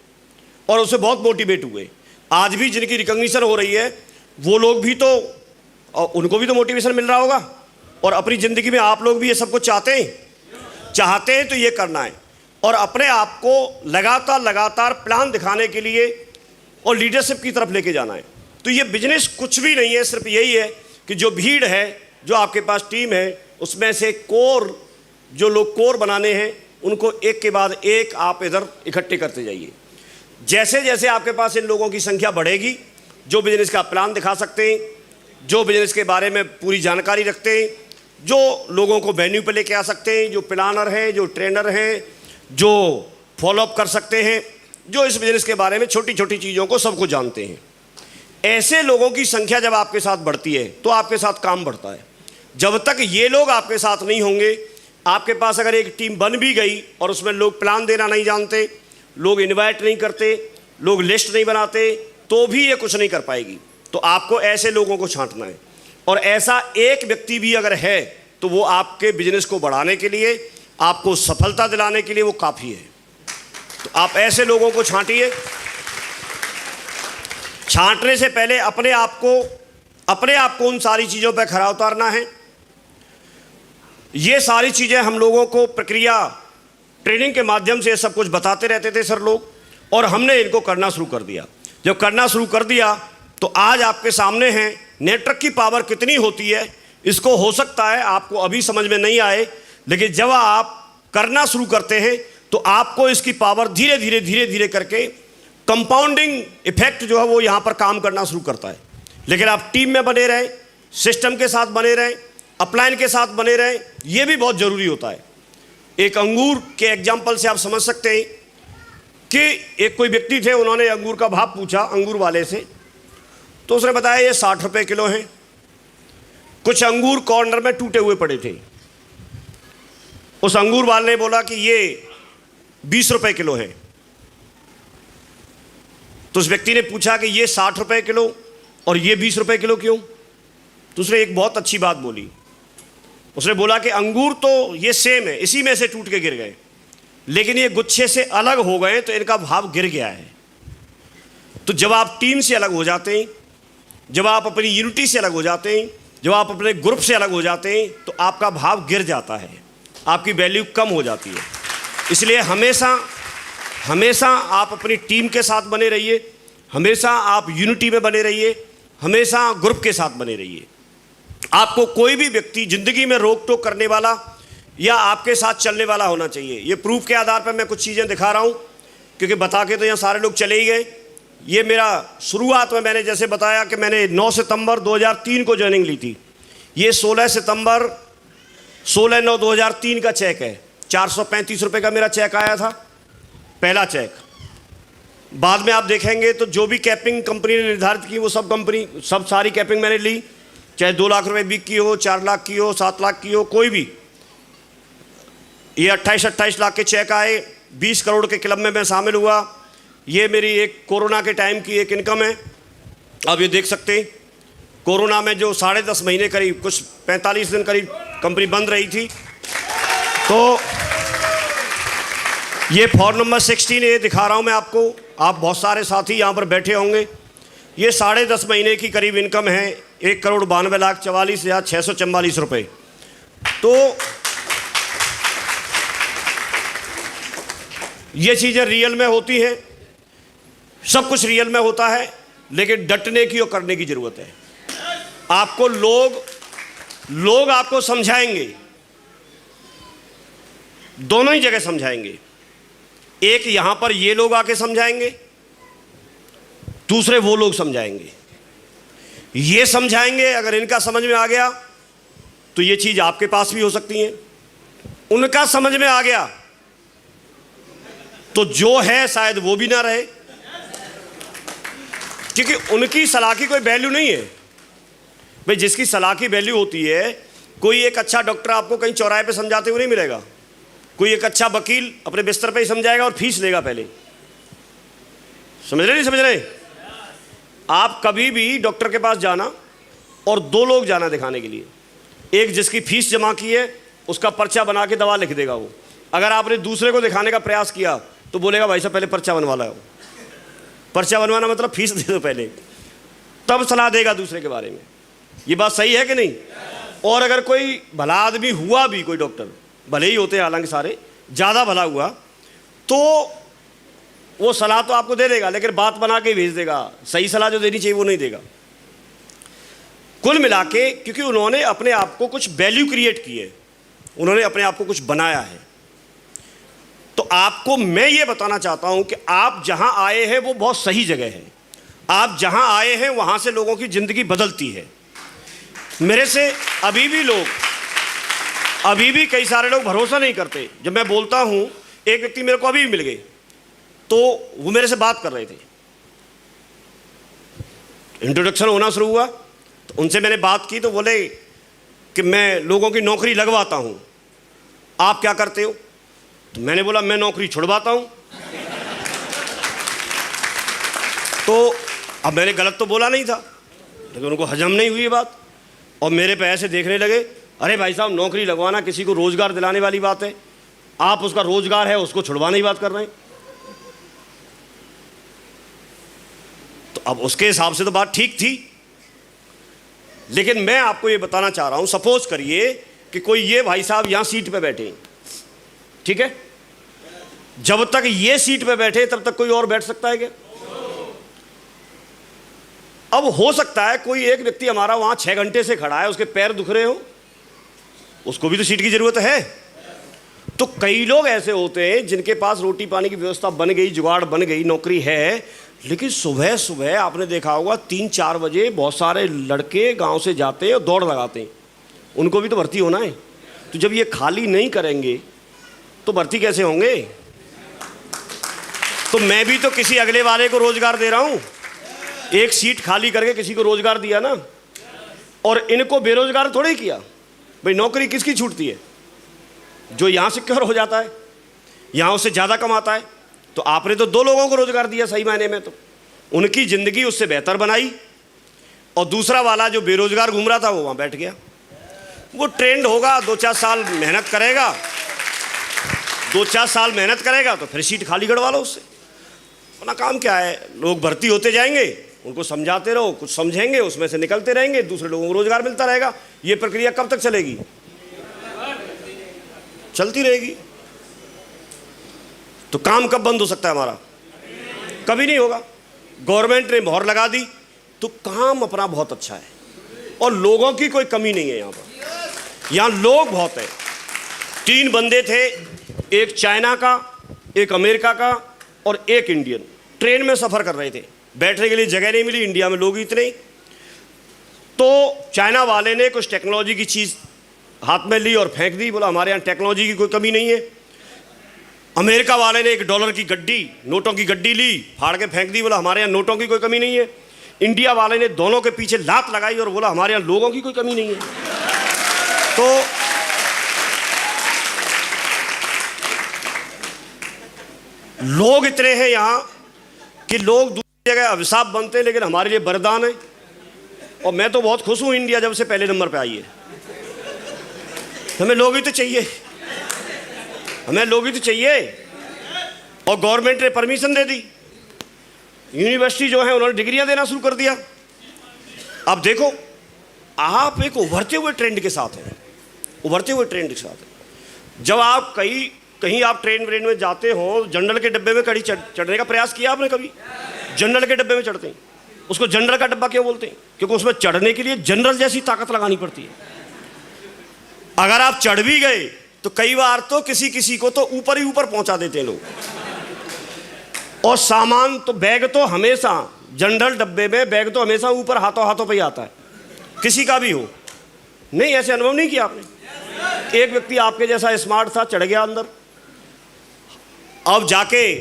और उससे बहुत मोटिवेट हुए। आज भी जिनकी रिकॉग्निशन हो रही है वो लोग भी तो, उनको भी तो मोटिवेशन मिल रहा होगा, और अपनी ज़िंदगी में आप लोग भी ये सब कुछ चाहते हैं तो ये करना है, और अपने आप को लगातार प्लान दिखाने के लिए और लीडरशिप की तरफ लेके जाना है। तो ये बिजनेस कुछ भी नहीं है, सिर्फ यही है कि जो भीड़ है, जो आपके पास टीम है, उसमें से कोर, जो लोग कोर बनाने हैं उनको एक के बाद एक आप इधर इकट्ठे करते जाइए। जैसे जैसे आपके पास इन लोगों की संख्या बढ़ेगी, जो बिजनेस का प्लान दिखा सकते हैं, जो बिजनेस के बारे में पूरी जानकारी रखते हैं, जो लोगों को वेन्यू पे लेके आ सकते हैं, जो प्लानर हैं, जो ट्रेनर हैं, जो फॉलोअप कर सकते हैं, जो इस बिजनेस के बारे में छोटी छोटी चीज़ों को सबको जानते हैं, ऐसे लोगों की संख्या जब आपके साथ बढ़ती है तो आपके साथ काम बढ़ता है। जब तक ये लोग आपके साथ नहीं होंगे, आपके पास अगर एक टीम बन भी गई और उसमें लोग प्लान देना नहीं जानते, लोग इनवाइट नहीं करते, लोग लिस्ट नहीं बनाते, तो भी ये कुछ नहीं कर पाएगी। तो आपको ऐसे लोगों को छांटना है, और ऐसा एक व्यक्ति भी अगर है तो वो आपके बिजनेस को बढ़ाने के लिए, आपको सफलता दिलाने के लिए वो काफ़ी है। तो आप ऐसे लोगों को छांटिए। छांटने से पहले अपने आप को उन सारी चीज़ों पर खरा उतारना है। ये सारी चीज़ें हम लोगों को प्रक्रिया ट्रेनिंग के माध्यम से सब कुछ बताते रहते थे सर लोग, और हमने इनको करना शुरू कर दिया। जब करना शुरू कर दिया तो आज आपके सामने हैं। नेटवर्क की पावर कितनी होती है, इसको हो सकता है आपको अभी समझ में नहीं आए, लेकिन जब आप करना शुरू करते हैं तो आपको इसकी पावर धीरे धीरे करके कंपाउंडिंग इफेक्ट जो है वो यहाँ पर काम करना शुरू करता है। लेकिन आप टीम में बने रहें, सिस्टम के साथ बने रहें, अपलाइन के साथ बने रहें, ये भी बहुत ज़रूरी होता है। एक अंगूर के एग्जाम्पल से आप समझ सकते हैं कि एक कोई व्यक्ति थे, उन्होंने अंगूर का भाव पूछा अंगूर वाले से, तो उसने बताया ये 60 रुपये किलो हैं। कुछ अंगूर कॉर्नर में टूटे हुए पड़े थे। उस अंगूर वाले ने बोला कि ये 20 रुपये किलो है। तो उस व्यक्ति ने पूछा कि ये 60 रुपये किलो और ये 20 रुपये किलो क्यों? तो उसने एक बहुत अच्छी बात बोली। उसने बोला कि अंगूर तो ये सेम है, इसी में से टूट के गिर गए, लेकिन ये गुच्छे से अलग हो गए तो इनका भाव गिर गया है। तो जब आप टीम से अलग हो जाते हैं, जब आप अपनी यूनिटी से अलग हो जाते हैं, जब आप अपने ग्रुप से अलग हो जाते हैं, तो आपका भाव गिर जाता है, आपकी वैल्यू कम हो जाती है। इसलिए हमेशा आप अपनी टीम के साथ बने रहिए, हमेशा आप यूनिटी में बने रहिए, हमेशा ग्रुप के साथ बने रहिए। आपको कोई भी व्यक्ति ज़िंदगी में रोक टोक करने वाला या आपके साथ चलने वाला होना चाहिए। ये प्रूफ के आधार पर मैं कुछ चीज़ें दिखा रहा हूँ, क्योंकि बता के तो यहाँ सारे लोग चले ही गए। ये मेरा शुरुआत में मैंने जैसे बताया कि मैंने 9 सितंबर 2003 को ज्वाइनिंग ली थी। ये 16/9/2003 का चेक है। 435 रुपये का मेरा चेक आया था, पहला चेक। बाद में आप देखेंगे तो जो भी कैपिंग कंपनी ने निर्धारित की वो सब सारी कैपिंग मैंने ली, चाहे 2 लाख रुपए बिक की हो, 4 लाख की हो, 7 लाख की हो, कोई भी। ये 28 लाख के चेक आए। 20 करोड़ के क्लब में मैं शामिल हुआ। ये मेरी एक कोरोना के टाइम की एक इनकम है। आप ये देख सकते हैं, कोरोना में जो 10.5 महीने करीब, कुछ 45 दिन करीब कंपनी बंद रही थी, तो ये फॉर्म नंबर 16 ये दिखा रहा हूँ मैं आपको। आप बहुत सारे साथी यहाँ पर बैठे होंगे। ये 10.5 महीने की करीब इनकम है, 1,92,44,644 रुपये। तो ये चीज़ें रियल में होती हैं, सब कुछ रियल में होता है, लेकिन डटने की और करने की ज़रूरत है। आपको लोग आपको समझाएंगे, दोनों ही जगह समझाएंगे। एक यहां पर ये लोग आके समझाएंगे, दूसरे वो लोग समझाएंगे। ये समझाएंगे, अगर इनका समझ में आ गया तो ये चीज आपके पास भी हो सकती है। उनका समझ में आ गया तो जो है शायद वो भी ना रहे, क्योंकि उनकी सलाह की कोई वैल्यू नहीं है। भाई जिसकी सलाह की वैल्यू होती है, कोई एक अच्छा डॉक्टर आपको कहीं चौराहे पे समझाते हुए नहीं मिलेगा। कोई एक अच्छा वकील अपने बिस्तर पे ही समझाएगा और फीस लेगा पहले। समझ रहे नहीं समझ रहे? आप कभी भी डॉक्टर के पास जाना और 2 लोग जाना दिखाने के लिए। एक जिसकी फीस जमा की है, उसका पर्चा बना के दवा लिख देगा वो। अगर आपने दूसरे को दिखाने का प्रयास किया तो बोलेगा भाई साहब पहले पर्चा बनवा लाओ। पर्चा बनवाना मतलब फीस दे दो पहले, तब सलाह देगा दूसरे के बारे में। ये बात सही है कि नहीं? और अगर कोई भला आदमी हुआ भी, कोई डॉक्टर, भले ही होते हैं हालांकि सारे, ज़्यादा भला हुआ तो वो सलाह तो आपको दे देगा, लेकिन बात बना के भेज देगा। सही सलाह जो देनी चाहिए वो नहीं देगा। कुल मिला के, क्योंकि उन्होंने अपने आप को कुछ वैल्यू क्रिएट की है, उन्होंने अपने आप को कुछ बनाया है। तो आपको मैं ये बताना चाहता हूं कि आप जहां आए हैं वो बहुत सही जगह है। आप जहां आए हैं वहां से लोगों की जिंदगी बदलती है। मेरे से अभी भी कई सारे लोग भरोसा नहीं करते। जब मैं बोलता हूं, एक व्यक्ति मेरे को अभी भी मिल गए, तो वो मेरे से बात कर रहे थे। इंट्रोडक्शन होना शुरू हुआ तो उनसे मैंने बात की, तो बोले कि मैं लोगों की नौकरी लगवाता हूं, आप क्या करते हो? तो मैंने बोला मैं नौकरी छुड़वाता हूं। तो अब मैंने गलत तो बोला नहीं था, लेकिन उनको हजम नहीं हुई ये बात, और मेरे पे ऐसे देखने लगे, अरे भाई साहब नौकरी लगवाना किसी को रोजगार दिलाने वाली बात है, आप उसका रोजगार है उसको छुड़वाने की बात कर रहे हैं। तो अब उसके हिसाब से तो बात ठीक थी, लेकिन मैं आपको ये बताना चाह रहा हूं, सपोज करिए कि कोई ये भाई साहब यहां सीट पे बैठे, ठीक है, जब तक ये सीट पे बैठे तब तक कोई और बैठ सकता है क्या? अब हो सकता है कोई एक व्यक्ति हमारा वहां 6 घंटे से खड़ा है, उसके पैर दुख रहे हो, उसको भी तो सीट की जरूरत है। तो कई लोग ऐसे होते हैं जिनके पास रोटी पानी की व्यवस्था बन गई, जुगाड़ बन गई, नौकरी है, लेकिन सुबह सुबह आपने देखा होगा 3-4 बजे बहुत सारे लड़के गांव से जाते हैं और दौड़ लगाते हैं। उनको भी तो भर्ती होना है। तो जब ये खाली नहीं करेंगे तो भर्ती कैसे होंगे? तो मैं भी तो किसी अगले वाले को रोजगार दे रहा हूं। एक सीट खाली करके किसी को रोजगार दिया ना, और इनको बेरोजगार थोड़े ही किया। भाई नौकरी किसकी छूटती है? जो यहां सिक्योर हो जाता है, यहां उससे ज्यादा कमाता है। तो आपने तो 2 लोगों को रोजगार दिया सही मायने में, तो उनकी जिंदगी उससे बेहतर बनाई, और दूसरा वाला जो बेरोजगार घूम रहा था वो वहां बैठ गया। वो ट्रेंड होगा, 2-4 साल मेहनत करेगा, 2-4 साल मेहनत करेगा तो फिर सीट खाली करवा लो उससे। अपना काम क्या है, लोग भर्ती होते जाएंगे, उनको समझाते रहो, कुछ समझेंगे, उसमें से निकलते रहेंगे, दूसरे लोगों को रोजगार मिलता रहेगा। ये प्रक्रिया कब तक चलेगी? चलती रहेगी। तो काम कब बंद हो सकता है हमारा? कभी नहीं होगा। गवर्नमेंट ने मोहर लगा दी तो काम अपना बहुत अच्छा है, और लोगों की कोई कमी नहीं है। यहां पर, यहां लोग बहुत है। 3 बंदे थे, एक चाइना का, एक अमेरिका का और एक इंडियन। ट्रेन में सफ़र कर रहे थे, बैठने के लिए जगह नहीं मिली, इंडिया में लोग इतने। तो चाइना वाले ने कुछ टेक्नोलॉजी की चीज़ हाथ में ली और फेंक दी, बोला हमारे यहाँ टेक्नोलॉजी की कोई कमी नहीं है। अमेरिका वाले ने $1 की गड्डी, नोटों की गड्डी ली, फाड़ के फेंक दी, बोला हमारे यहाँ नोटों की कोई कमी नहीं है। इंडिया वाले ने दोनों के पीछे लात लगाई और बोला हमारे यहाँ लोगों की कोई कमी नहीं है। तो लोग इतने हैं यहाँ कि लोग दूसरी जगह अभिशाप बनते हैं, लेकिन हमारे लिए वरदान है। और मैं तो बहुत खुश हूँ, इंडिया जब से पहले नंबर पे आई है। हमें लोग ही तो चाहिए, हमें लोग ही तो चाहिए। और गवर्नमेंट ने परमिशन दे दी, यूनिवर्सिटी जो है उन्होंने डिग्रियां देना शुरू कर दिया। अब देखो, आप एक उभरते हुए ट्रेंड के साथ हैं, उभरते हुए ट्रेंड के साथ हैं। जब आप कहीं आप ट्रेन व्रेन में जाते हो, जनरल के डब्बे में कभी चढ़ने का प्रयास किया आपने? कभी जनरल के डब्बे में चढ़ते हैं, उसको जनरल का डब्बा क्यों बोलते हैं? क्योंकि उसमें चढ़ने के लिए जनरल जैसी ताकत लगानी पड़ती है। अगर आप चढ़ भी गए तो कई बार तो किसी को तो ऊपर ही ऊपर पहुंचा देते हैं लोग। और सामान तो, बैग तो हमेशा जनरल डब्बे में बैग तो हमेशा ऊपर हाथों हाथों पे ही आता है, किसी का भी हो। नहीं, ऐसे अनुभव नहीं किया आपने? एक व्यक्ति आपके जैसा स्मार्ट था, चढ़ गया अंदर, अब जाके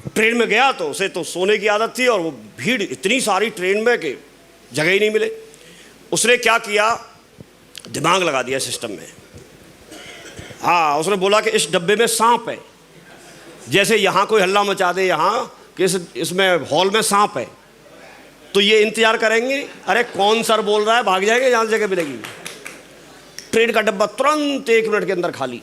ट्रेन में गया तो उसे तो सोने की आदत थी और वो भीड़ इतनी सारी ट्रेन में कि जगह ही नहीं मिले। उसने क्या किया, दिमाग लगा दिया सिस्टम में। हाँ, उसने बोला कि इस डब्बे में सांप है, जैसे यहाँ कोई हल्ला मचा दे यहाँ कि इसमें हॉल में सांप है, तो ये इंतजार करेंगे, अरे कौन सर बोल रहा है, भाग जाएंगे जहाँ जगह मिलेगी। ट्रेन का डब्बा तुरंत 1 मिनट के अंदर खाली।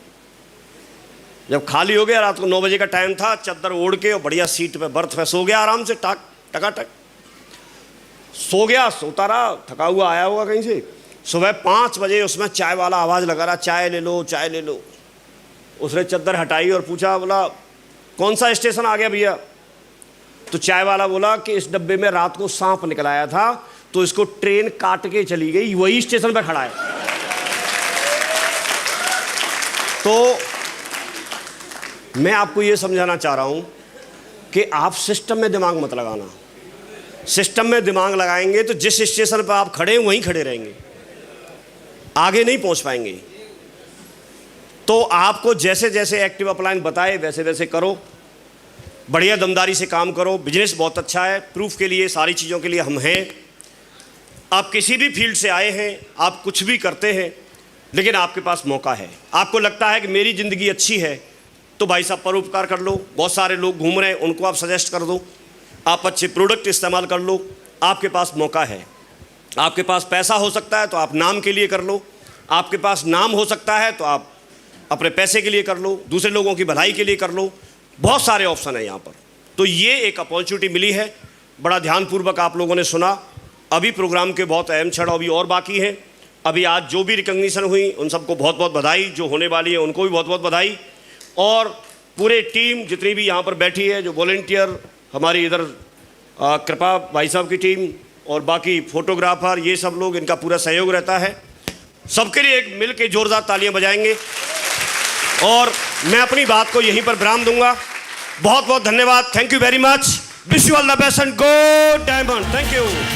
जब खाली हो गया, रात को 9 बजे का टाइम था, चद्दर ओढ़ के और बढ़िया सीट पे, बर्थ पे सो गया आराम से, टकाटक सो गया। सोता रहा, थका हुआ आया होगा कहीं से। सुबह 5 बजे उसमें चाय वाला आवाज़ लगा रहा, चाय ले लो, चाय ले लो। उसने चद्दर हटाई और पूछा, बोला कौन सा स्टेशन आ गया भैया? तो चाय वाला बोला कि इस डब्बे में रात को सांप निकल आया था, तो इसको ट्रेन काट के चली गई, वही स्टेशन पर खड़ा है। तो मैं आपको ये समझाना चाह रहा हूं कि आप सिस्टम में दिमाग मत लगाना। सिस्टम में दिमाग लगाएंगे तो जिस स्टेशन पर आप खड़े हैं वहीं खड़े रहेंगे, आगे नहीं पहुंच पाएंगे। तो आपको जैसे जैसे एक्टिव अपलाइन बताए वैसे वैसे करो, बढ़िया दमदारी से काम करो। बिजनेस बहुत अच्छा है, प्रूफ के लिए, सारी चीज़ों के लिए हम हैं। आप किसी भी फील्ड से आए हैं, आप कुछ भी करते हैं, लेकिन आपके पास मौका है। आपको लगता है कि मेरी ज़िंदगी अच्छी है, तो भाई साहब परोपकार कर लो। बहुत सारे लोग घूम रहे हैं, उनको आप सजेस्ट कर दो। आप अच्छे प्रोडक्ट इस्तेमाल कर लो, आपके पास मौका है। आपके पास पैसा हो सकता है तो आप नाम के लिए कर लो, आपके पास नाम हो सकता है तो आप अपने पैसे के लिए कर लो, दूसरे लोगों की भलाई के लिए कर लो। बहुत सारे ऑप्शन है यहाँ पर। तो ये एक अपॉर्चुनिटी मिली है, बड़ा ध्यानपूर्वक आप लोगों ने सुना। अभी प्रोग्राम के बहुत अहम क्षण अभी और बाकी हैं। अभी आज जो भी रिकग्निशन हुई उन सबको बहुत बहुत बधाई, जो होने वाली है उनको भी बहुत बहुत बधाई। और पूरे टीम जितनी भी यहाँ पर बैठी है, जो वॉलेंटियर, हमारी इधर कृपा भाई साहब की टीम और बाकी फोटोग्राफर, ये सब लोग, इनका पूरा सहयोग रहता है। सबके लिए एक मिल के जोरदार तालियां बजाएंगे और मैं अपनी बात को यहीं पर विराम दूंगा। बहुत बहुत धन्यवाद। Thank you very much. Wish you all the best and go diamond. Thank you.